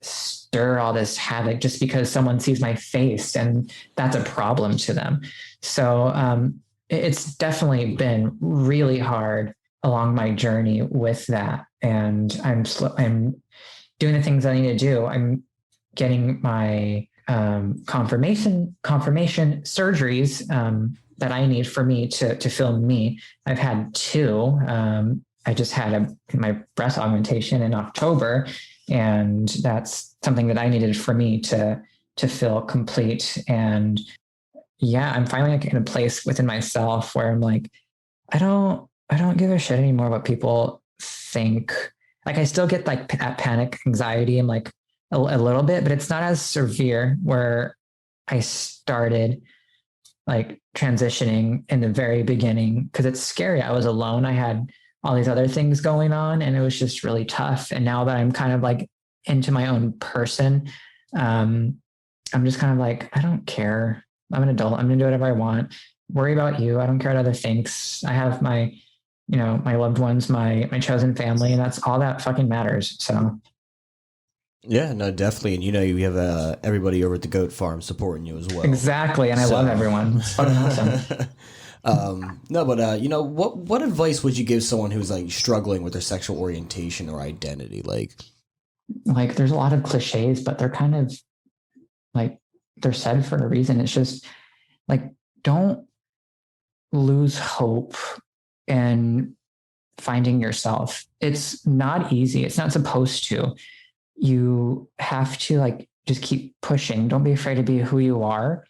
stir all this havoc just because someone sees my face and that's a problem to them. So it's definitely been really hard along my journey with that. And I'm doing the things I need to do. I'm getting my confirmation surgeries that I need for me to feel me. I've had 2. I just had my breast augmentation in October, and that's something that I needed for me to feel complete. And yeah, I'm finally like in a place within myself where I'm like, I don't give a shit anymore what people think. Like I still get like panic anxiety and like a little bit, but it's not as severe where I started like transitioning in the very beginning, because it's scary. I was alone. I had all these other things going on, and it was just really tough. And now that I'm kind of like into my own person, I'm just kind of like, I don't care. I'm an adult. I'm gonna do whatever I want. Worry about you. I don't care what other thinks. I have my, you know, my loved ones, my chosen family, and that's all that fucking matters. So. Yeah, no, definitely. And you know, you have everybody over at the Goat Farm supporting you as well. Exactly. And I love everyone. It's fucking awesome. No, but you know, what advice would you give someone who's like struggling with their sexual orientation or identity? Like there's a lot of cliches, but they're kind of like, they're said for a reason. It's just like, don't lose hope in finding yourself. It's not easy. It's not supposed to. You have to like just keep pushing. Don't be afraid to be who you are.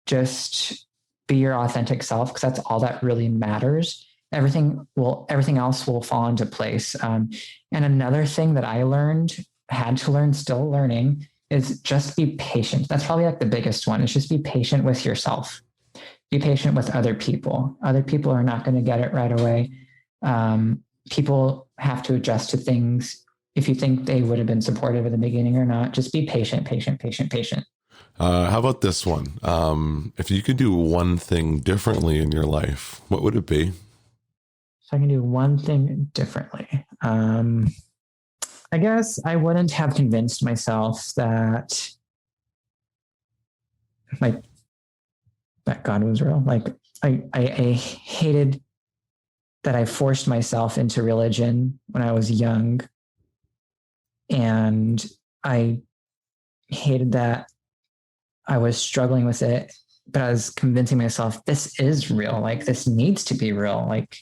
Just be your authentic self, because that's all that really matters. Everything else will fall into place. And another thing that I had to learn, still learning, is just be patient. That's probably like the biggest one, is just be patient with yourself. Be patient with other people. Other people are not going to get it right away. People have to adjust to things. If you think they would have been supportive at the beginning or not, just be patient. How about this one? If you could do one thing differently in your life, what would it be? So I can do one thing differently. I guess I wouldn't have convinced myself that God was real. Like I hated that I forced myself into religion when I was young. And I hated that I was struggling with it, but I was convincing myself this is real. Like this needs to be real. Like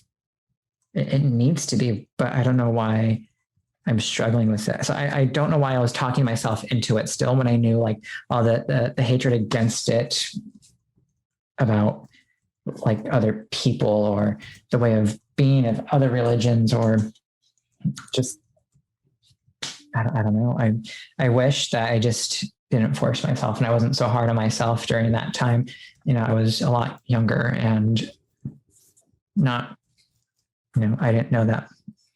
it needs to be, but I don't know why I'm struggling with it. So I don't know why I was talking myself into it still, when I knew like all the hatred against it, about like other people or the way of being of other religions, or just, I don't know. I wish that I just didn't force myself and I wasn't so hard on myself during that time. I was a lot younger and not, I didn't know that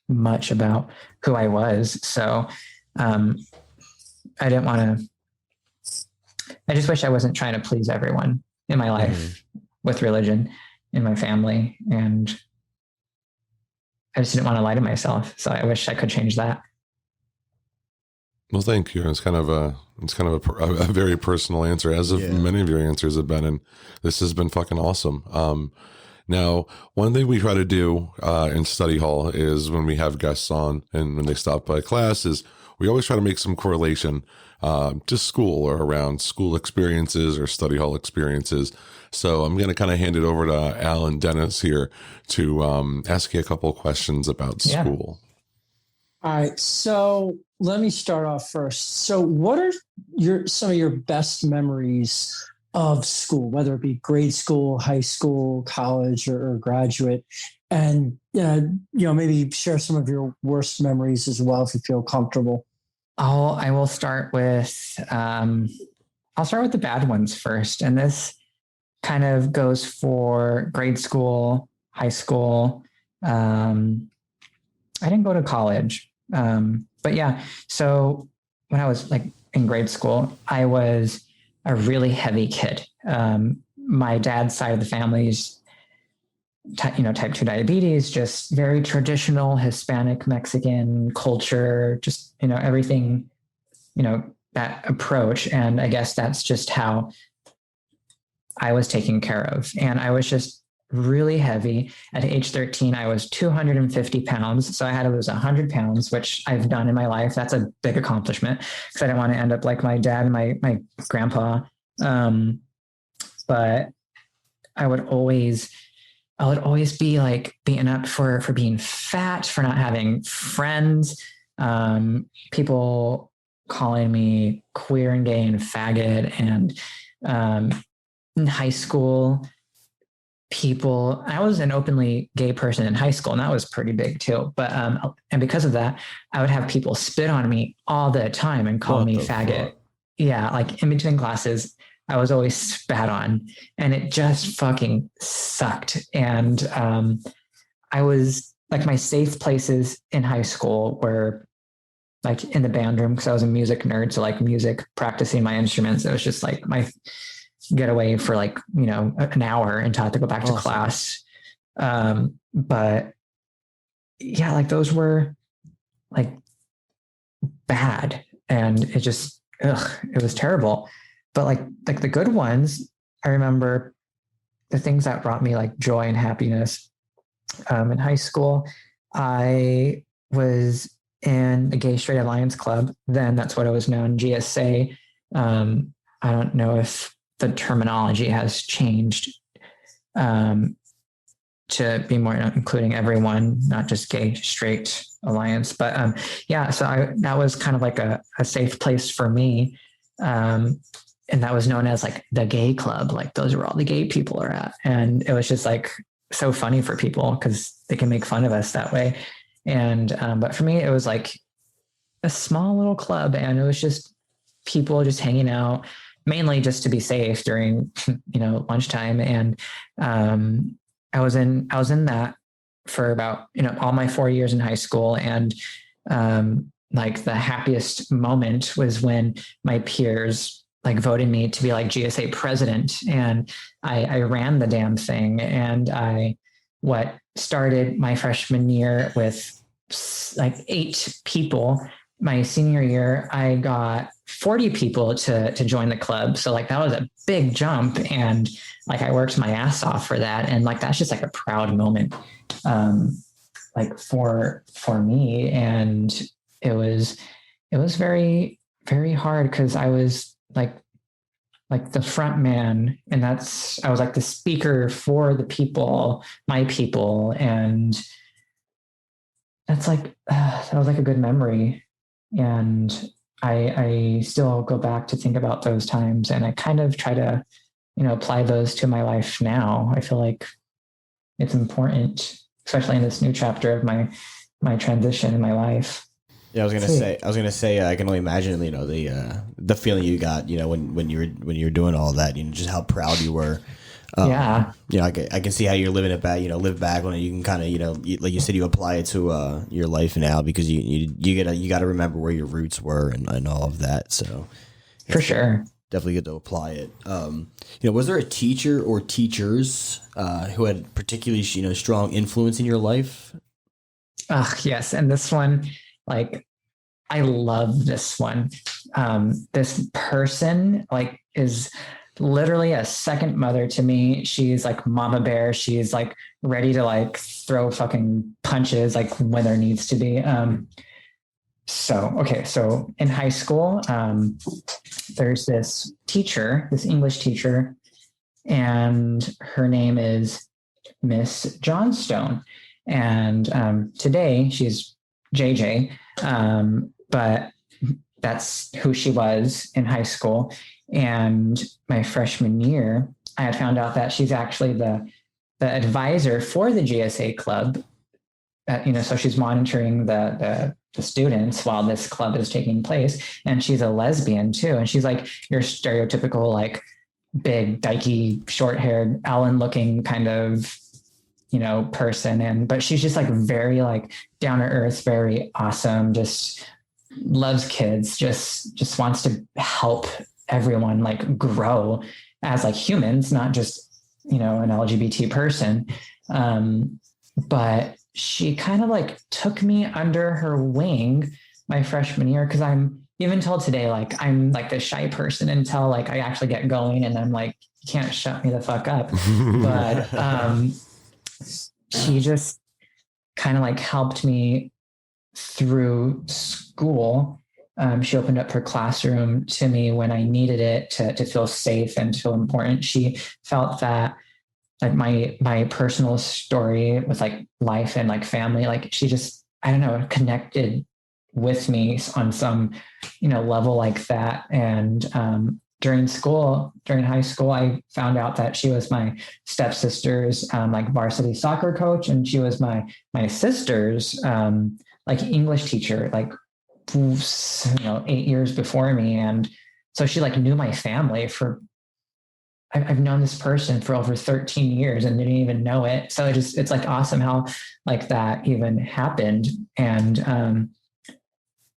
much about who I was. So I didn't want to, I just wish I wasn't trying to please everyone in my life with religion, in my family. And I just didn't want to lie to myself. So I wish I could change that. Well, thank you. It's kind of a very personal answer, as of many of your answers have been, and this has been fucking awesome. Now, one thing we try to do in study hall is when we have guests on and when they stop by class is we always try to make some correlation to school or around school experiences or study hall experiences. So I'm going to kind of hand it over to Al and Dennis here to ask you a couple of questions about school. All right. So let me start off first. So what are some of your best memories of school, whether it be grade school, high school, college, or graduate? And, maybe share some of your worst memories as well, if you feel comfortable. I will start with, I'll start with the bad ones first. And this kind of goes for grade school, high school. I didn't go to college. But yeah, so when I was like in grade school, I was a really heavy kid. My dad's side of the family is, type 2 diabetes, just very traditional Hispanic, Mexican culture, just, everything, that approach. And I guess that's just how I was taken care of. And I was just really heavy. At age 13, I was 250 pounds. So I had to lose 100 pounds, which I've done in my life. That's a big accomplishment because I didn't want to end up like my dad and my grandpa. But I would always be like beaten up for being fat, for not having friends, people calling me queer and gay and faggot. And in high school, I was an openly gay person in high school, and that was pretty big too. But, and because of that, I would have people spit on me all the time and call me faggot. Fuck? Yeah. Like in between classes, I was always spat on, and it just fucking sucked. And, I was like, my safe places in high school were like in the band room, because I was a music nerd. So like music, practicing my instruments, it was just like my get away for like, an hour until I had to go back to class. But yeah, like those were like bad, and it just, it was terrible. But like the good ones, I remember the things that brought me like joy and happiness. In high school, I was in the Gay Straight Alliance Club. Then that's what it was known, GSA. I don't know if the terminology has changed to be more including everyone, not just Gay Straight Alliance. But yeah, so that was kind of like a safe place for me. And that was known as like the gay club. Like those are where all the gay people are at. And it was just like so funny for people because they can make fun of us that way. And but for me, it was like a small little club, and it was just people just hanging out, mainly just to be safe during, lunchtime. And I was in that for about, all my 4 years in high school. And like the happiest moment was when my peers like voted me to be like GSA president. And I ran the damn thing. And I started my freshman year with like 8 people. My senior year, I got 40 people to join the club. So like that was a big jump, and like I worked my ass off for that. And like that's just like a proud moment like for me. And it was very, very hard because I was like the front man, and I was like the speaker for the people, my people. And that's like, that was like a good memory. And I still go back to think about those times, and I kind of try to apply those to my life now. I feel like it's important, especially in this new chapter of my transition in my life. Yeah, I was gonna say, I can only imagine, the feeling you got, when you were doing all that, just how proud you were. Yeah. I can see how you're living it back, live back on it. You can kind of, like you said, you apply it to your life now because you got to remember where your roots were and all of that. So for sure. Definitely good to apply it. Was there a teacher or teachers who had particularly, strong influence in your life? Yes. And this one, like, I love this one. This person is literally a second mother to me. She's like mama bear. She's like ready to throw fucking punches when there needs to be. So in high school, there's this teacher, this English teacher, and her name is Miss Johnstone. And today she's JJ, but that's who she was in high school. And my freshman year, I had found out that she's actually the advisor for the GSA club. So she's monitoring the students while this club is taking place. And she's a lesbian too. And she's like your stereotypical, big, dykey, short-haired, Ellen looking kind of, person. But she's just very down to earth, very awesome, just loves kids, just wants to help everyone grow as humans, not just, an LGBT person. But she kind of took me under her wing my freshman year. Cause I'm even till today, I'm the shy person until I actually get going. And I'm you can't shut me the fuck up. But, she just kind of helped me through school. She opened up her classroom to me when I needed it to feel safe and to feel important. She felt that my personal story with life and family, she just, I don't know, connected with me on some, level like that. And during high school, I found out that she was my stepsister's varsity soccer coach, and she was my sister's English teacher, 8 years before me. And so she knew my family I've known this person for over 13 years and didn't even know it. So it's awesome how that even happened. And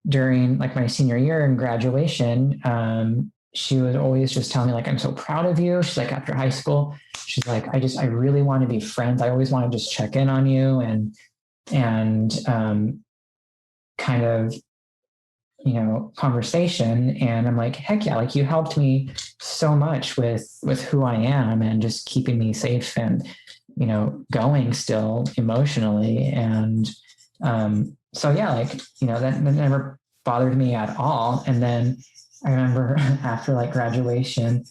during my senior year in graduation, she would always just tell me I'm so proud of you. She's after high school, she's I really want to be friends. I always want to just check in on you and kind of, conversation. And I'm heck yeah, you helped me so much with who I am and just keeping me safe and, going still emotionally. And so yeah, that never bothered me at all. And then I remember after graduation,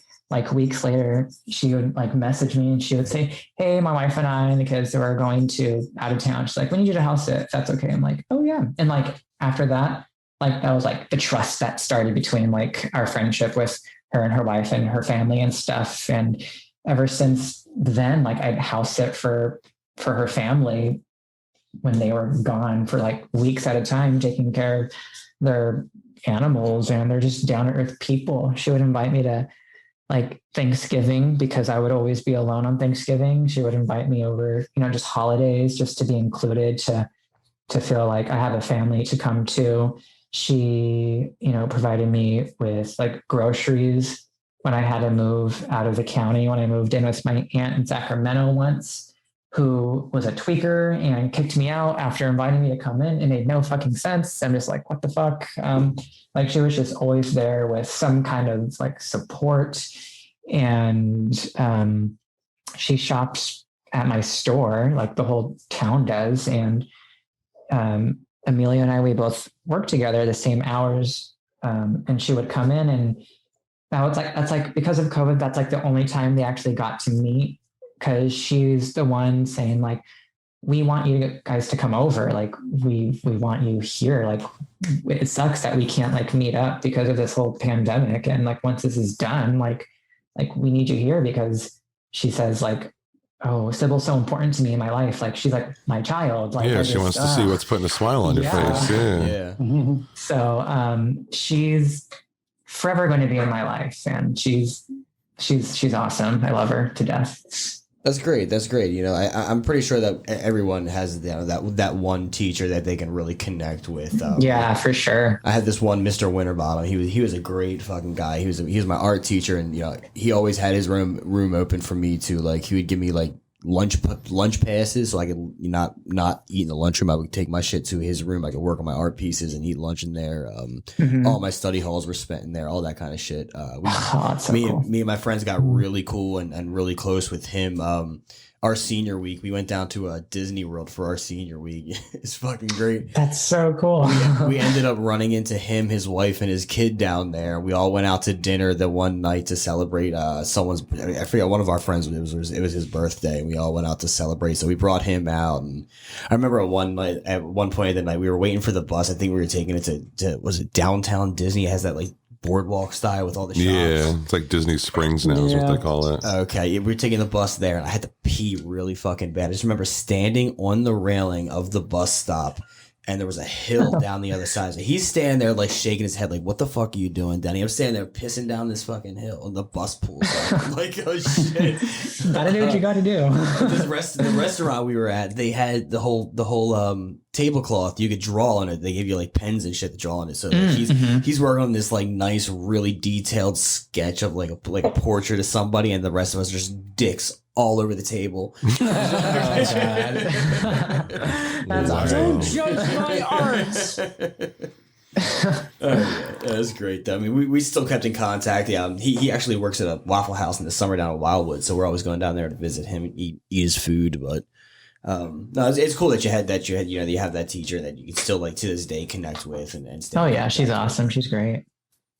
weeks later, she would message me and she would say, hey, my wife and I and the kids were going out of town. She's we need you to house it if that's okay. I'm oh yeah. And after that, that was the trust that started between our friendship with her and her wife and her family and stuff. And ever since then, I'd house sit for her family when they were gone for weeks at a time, taking care of their animals. And they're just down to earth people. She would invite me to Thanksgiving because I would always be alone on Thanksgiving. She would invite me over, just holidays, just to be included, to feel I have a family to come to. She, provided me with groceries when I had to move out of the county, when I moved in with my aunt in Sacramento once, who was a tweaker and kicked me out after inviting me to come in. It made no fucking sense. I'm just what the fuck? She was just always there with some kind of support. And she shops at my store, the whole town does. And Amelia and I, we both worked together the same hours. And she would come in, and now that's because of COVID, that's the only time they actually got to meet. Because she's the one saying we want you guys to come over. We want you here. It sucks that we can't meet up because of this whole pandemic. And once this is done, like, we need you here, because she says like, oh, Sybil's so important to me in my life. Like, she's like my child. Like, yeah, she wants to see what's putting a smile on your face. Yeah. So she's forever going to be in my life, and she's awesome. I love her to death. That's great. That's great. You know, I'm pretty sure that everyone has that one teacher that they can really connect with. Yeah, for sure. I had this one Mr. Winterbottom. He was a great fucking guy. He was my art teacher, and you know, he always had his room open for me to, like, he would give me like lunch passes, so I could not eat in the lunchroom. I would take my shit to his room. I could work on my art pieces and eat lunch in there. All my study halls were spent in there, all that kind of shit. Me and my friends got really cool and really close with him. Our senior week, we went down to Disney World for our senior week. It's fucking great. That's so cool. We ended up running into him, his wife, and his kid down there. We all went out to dinner the one night to celebrate someone's. I forget, one of our friends. It was his birthday. We all went out to celebrate, so we brought him out. And I remember at one point of the night, we were waiting for the bus. I think we were taking it to was it downtown Disney? It has that like boardwalk style with all the shops. Yeah, it's like Disney Springs now is what they call it. Okay, we were taking the bus there, and I had to pee really fucking bad. I just remember standing on the railing of the bus stop, and there was a hill down the other side. So he's standing there, like, shaking his head, like, "What the fuck are you doing, Danny?" I'm standing there pissing down this fucking hill, and the bus pulls up. I'm like, oh shit! Gotta do what you gotta do. The restaurant we were at, they had the whole tablecloth. You could draw on it. They gave you like pens and shit to draw on it. So like, he's working on this like nice, really detailed sketch of like a portrait of somebody, and the rest of us are just dicks all over the table. That's Don't judge my art. That's great. I mean, we still kept in contact. Yeah, he actually works at a Waffle House in the summer down in Wildwood, so we're always going down there to visit him and eat his food. But no, it's cool that you have that teacher that you can still, like, to this day connect with and stay. Oh yeah, she's awesome. She's great.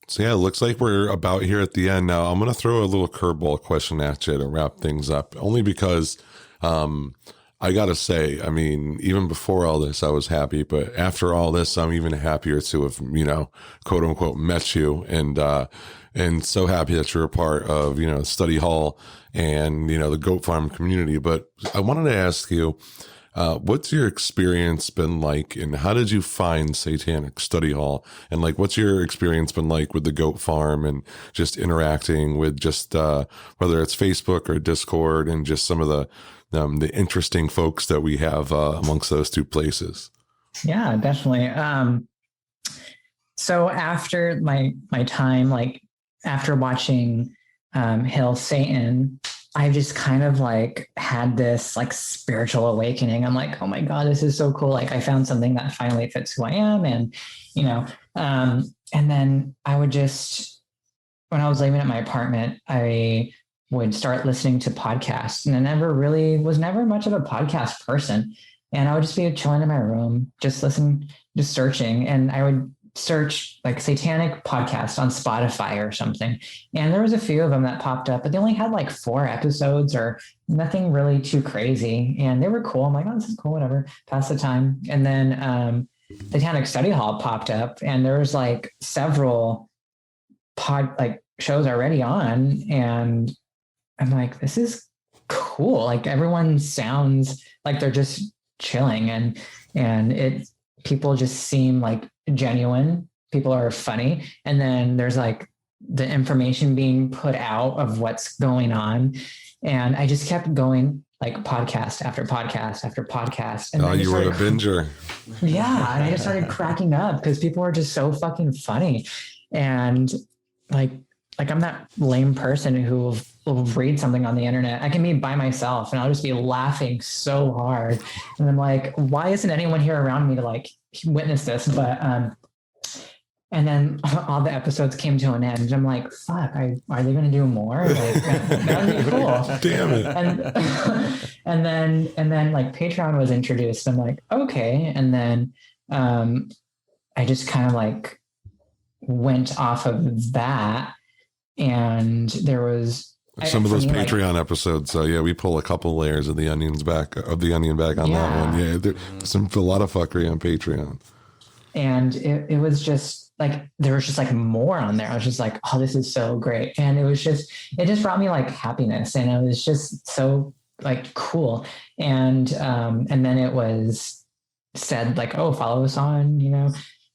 So yeah, it looks like we're about here at the end now. I'm going to throw a little curveball question at you to wrap things up, only because I got to say, I mean, even before all this, I was happy, but after all this, I'm even happier to have, quote unquote, met you, and so happy that you're a part of, study hall and, the goat farm community. But I wanted to ask you, what's your experience been like, and how did you find Satanic Study Hall? And like, what's your experience been like with the goat farm and just interacting with just, whether it's Facebook or Discord, and just some of the interesting folks that we have amongst those two places? Yeah, definitely. So after my time, like after watching Hail Satan, I've just kind of like had this like spiritual awakening. I'm like, oh my God, this is so cool. Like, I found something that finally fits who I am. And, and then I would just, when I was living at my apartment, I would start listening to podcasts, and I was never much of a podcast person. And I would just be chilling in my room, just searching. And I would search like Satanic podcast on Spotify or something. And there was a few of them that popped up, but they only had like 4 episodes or nothing really too crazy. And they were cool. I'm like, oh, this is cool, whatever, pass the time. And then Satanic Study Hall popped up, and there was like several shows already on. And I'm like, this is cool. Like, everyone sounds like they're just chilling, and people just seem like genuine. People are funny. And then there's like the information being put out of what's going on. And I just kept going, like, podcast after podcast after podcast. And you were a binger. Yeah. And I just started cracking up because people are just so fucking funny. And like I'm that lame person who will read something on the internet. I can be by myself and I'll just be laughing so hard. And I'm like, why isn't anyone here around me to like witness this? But, and then all the episodes came to an end. I'm like, fuck, are they going to do more? Like, that would be cool. Damn it. And then like Patreon was introduced. I'm like, okay. And then, I just kind of like went off of that. And there was some of those Patreon episodes. Yeah, we pull a couple layers of the onion back on that one. Yeah, there's a lot of fuckery on Patreon. And it was just like there was just like more on there. I was just like, oh, this is so great. And it just brought me like happiness, and it was just so like cool. And then it was said like, oh, follow us on,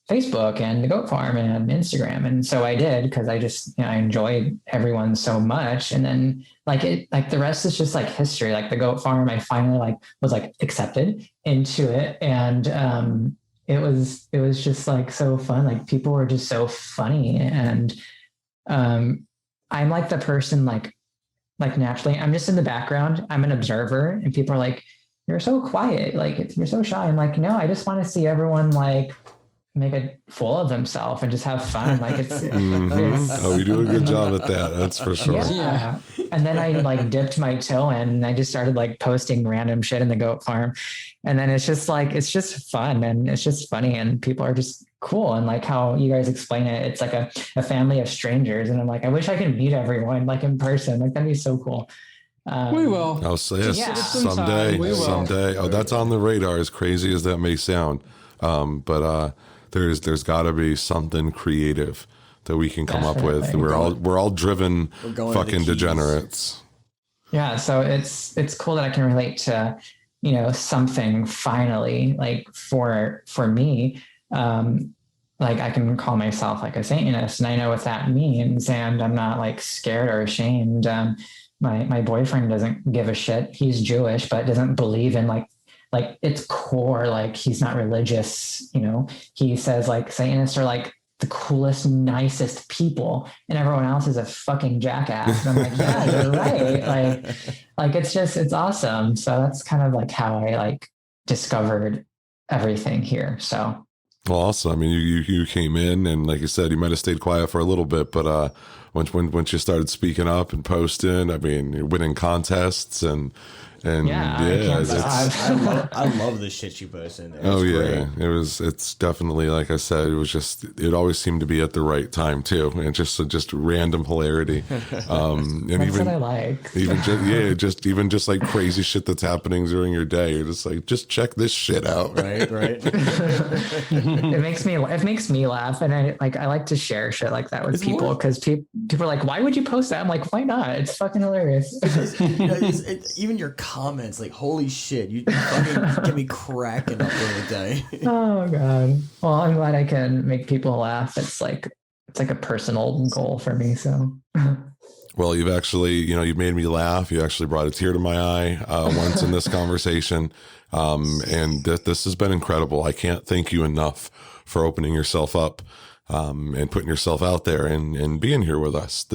Facebook and the Goat Farm and Instagram. And so I did, because I just, I enjoyed everyone so much. And then like the rest is just like history. Like the Goat Farm, I finally like was like accepted into it. And it was just like so fun. Like people were just so funny. And I'm like the person like naturally, I'm just in the background. I'm an observer, and people are like, you're so quiet. Like you're so shy. I'm like, no, I just want to see everyone like make a fool of themselves and just have fun. Like it's, oh, you do a good job at that. That's for sure. Yeah. And then I like dipped my toe in, and I just started like posting random shit in the Goat Farm. And then it's just like, it's just fun, and it's just funny, and people are just cool. And like how you guys explain it, it's like a family of strangers. And I'm like, I wish I could meet everyone like in person. Like that'd be so cool. We will. I'll say it sometime. Someday. Oh, that's on the radar, as crazy as that may sound. But there's got to be something creative that we can come up with. We're all driven fucking degenerates. Yeah, so it's cool that I can relate to, something finally like for me. Like I can call myself like a Satanist, and I know what that means, and I'm not like scared or ashamed. My boyfriend doesn't give a shit. He's Jewish, but doesn't believe in like it's core. Like he's not religious, he says like Satanists are like the coolest, nicest people, and everyone else is a fucking jackass. And I'm like, yeah, you're right. Like it's awesome. So that's kind of like how I like discovered everything here. So. Well, awesome. I mean, you came in, and like you said, you might have stayed quiet for a little bit, but once you started speaking up and posting, I mean, you're winning contests and I love the shit you post in there. Oh yeah, it's definitely, like I said, it always seemed to be at the right time too, and just random hilarity. And that's what I like. even just like crazy shit that's happening during your day. You're just like, just check this shit out. Right. It makes me laugh, and I like to share shit like that with people, because people are like, why would you post that? I'm like, why not? It's fucking hilarious. Even your comments, like, holy shit, you fucking get me cracking up during the day. Oh god. Well, I'm glad I can make people laugh. It's like a personal goal for me. So. Well, you've actually, you made me laugh. You actually brought a tear to my eye once in this conversation. And this has been incredible. I can't thank you enough for opening yourself up and putting yourself out there and being here with us.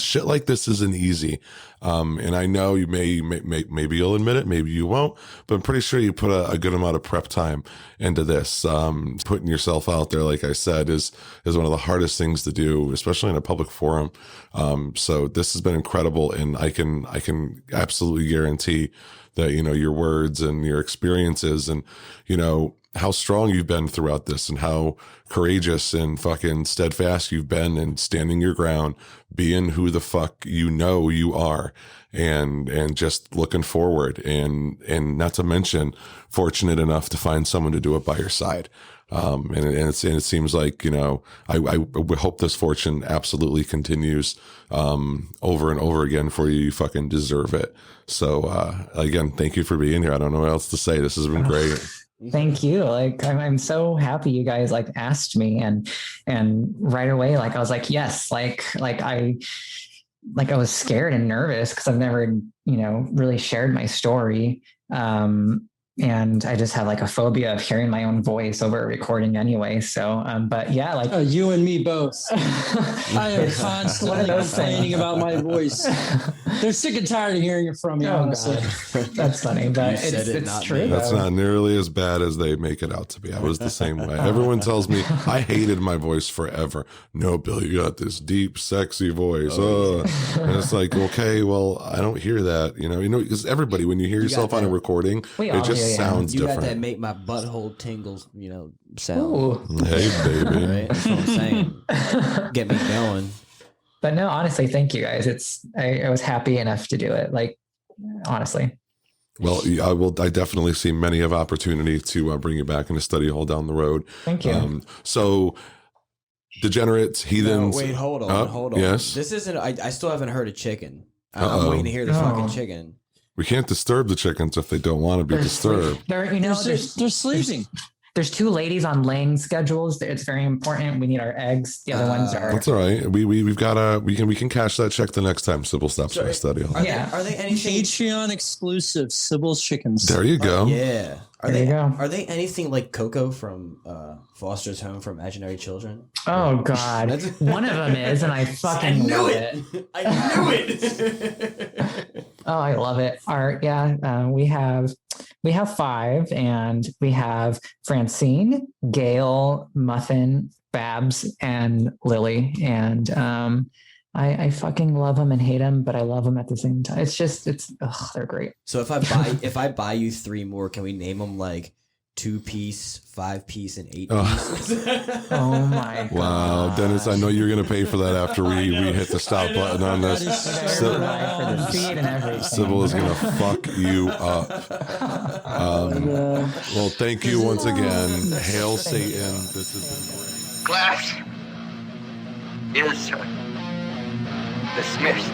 Shit like this isn't easy. And I know you maybe you'll admit it, maybe you won't, but I'm pretty sure you put a good amount of prep time into this. Putting yourself out there, like I said, is one of the hardest things to do, especially in a public forum. So this has been incredible, and I can absolutely guarantee that, your words and your experiences and, how strong you've been throughout this, and how courageous and fucking steadfast you've been, and standing your ground, being who the fuck you are, and just looking forward, and not to mention fortunate enough to find someone to do it by your side. And it seems like, I hope this fortune absolutely continues over and over again for you. You fucking deserve it. So again, thank you for being here. I don't know what else to say. This has been great. Thank you. Like, I'm so happy you guys like asked me, and right away, like I was like, yes, like I was scared and nervous because I've never, really shared my story. And I just have like a phobia of hearing my own voice over a recording anyway. So, but yeah, like you and me both. I am constantly complaining about my voice. They're sick and tired of hearing it from me. Honestly, that's funny, but it's true. That's not nearly as bad as they make it out to be. I was the same way. Everyone tells me I hated my voice forever. No, Bill, you got this deep, sexy voice. And it's like, okay, well, I don't hear that. Because everybody, when you hear yourself on a recording, it just sounds different. You got that make my butthole tingles, sound. Ooh. Hey, baby. Right? That's what I'm saying. Get me going. But no, honestly, thank you guys. I was happy enough to do it. Like, honestly. Well, I definitely see many of opportunity to bring you back in a study hall down the road. Thank you. So degenerates, heathens. No, wait, hold on. Yes. This isn't. I still haven't heard a chicken. I'm Uh-oh. waiting to hear the fucking chicken. We can't disturb the chickens if they don't want to be disturbed. They're sleeping. There's 2 ladies on laying schedules. It's very important. We need our eggs. The other ones are. That's all right. We've got we can cash that check the next time Sybil stops by study hall. Are they anything Patreon exclusive Sybil's chickens? There you go. Yeah. Are There they you go. Are they anything like Coco from Foster's Home for Imaginary Children? Oh God, one of them is, and I fucking love it. I knew it. Oh, I love it. We have 5, and we have Francine, Gail, Muffin, Babs, and Lily, and I fucking love them and hate them, but I love them at the same time. They're great. So if I buy you 3 more, can we name them like 2-piece, 5-piece, and 8-piece? Oh my God. Wow, Dennis, I know you're going to pay for that after we hit the stop button on this. For the feed and everything. Sybil is going to fuck you up. Well, thank you once again. Hail Satan. This has been great. Class is dismissed.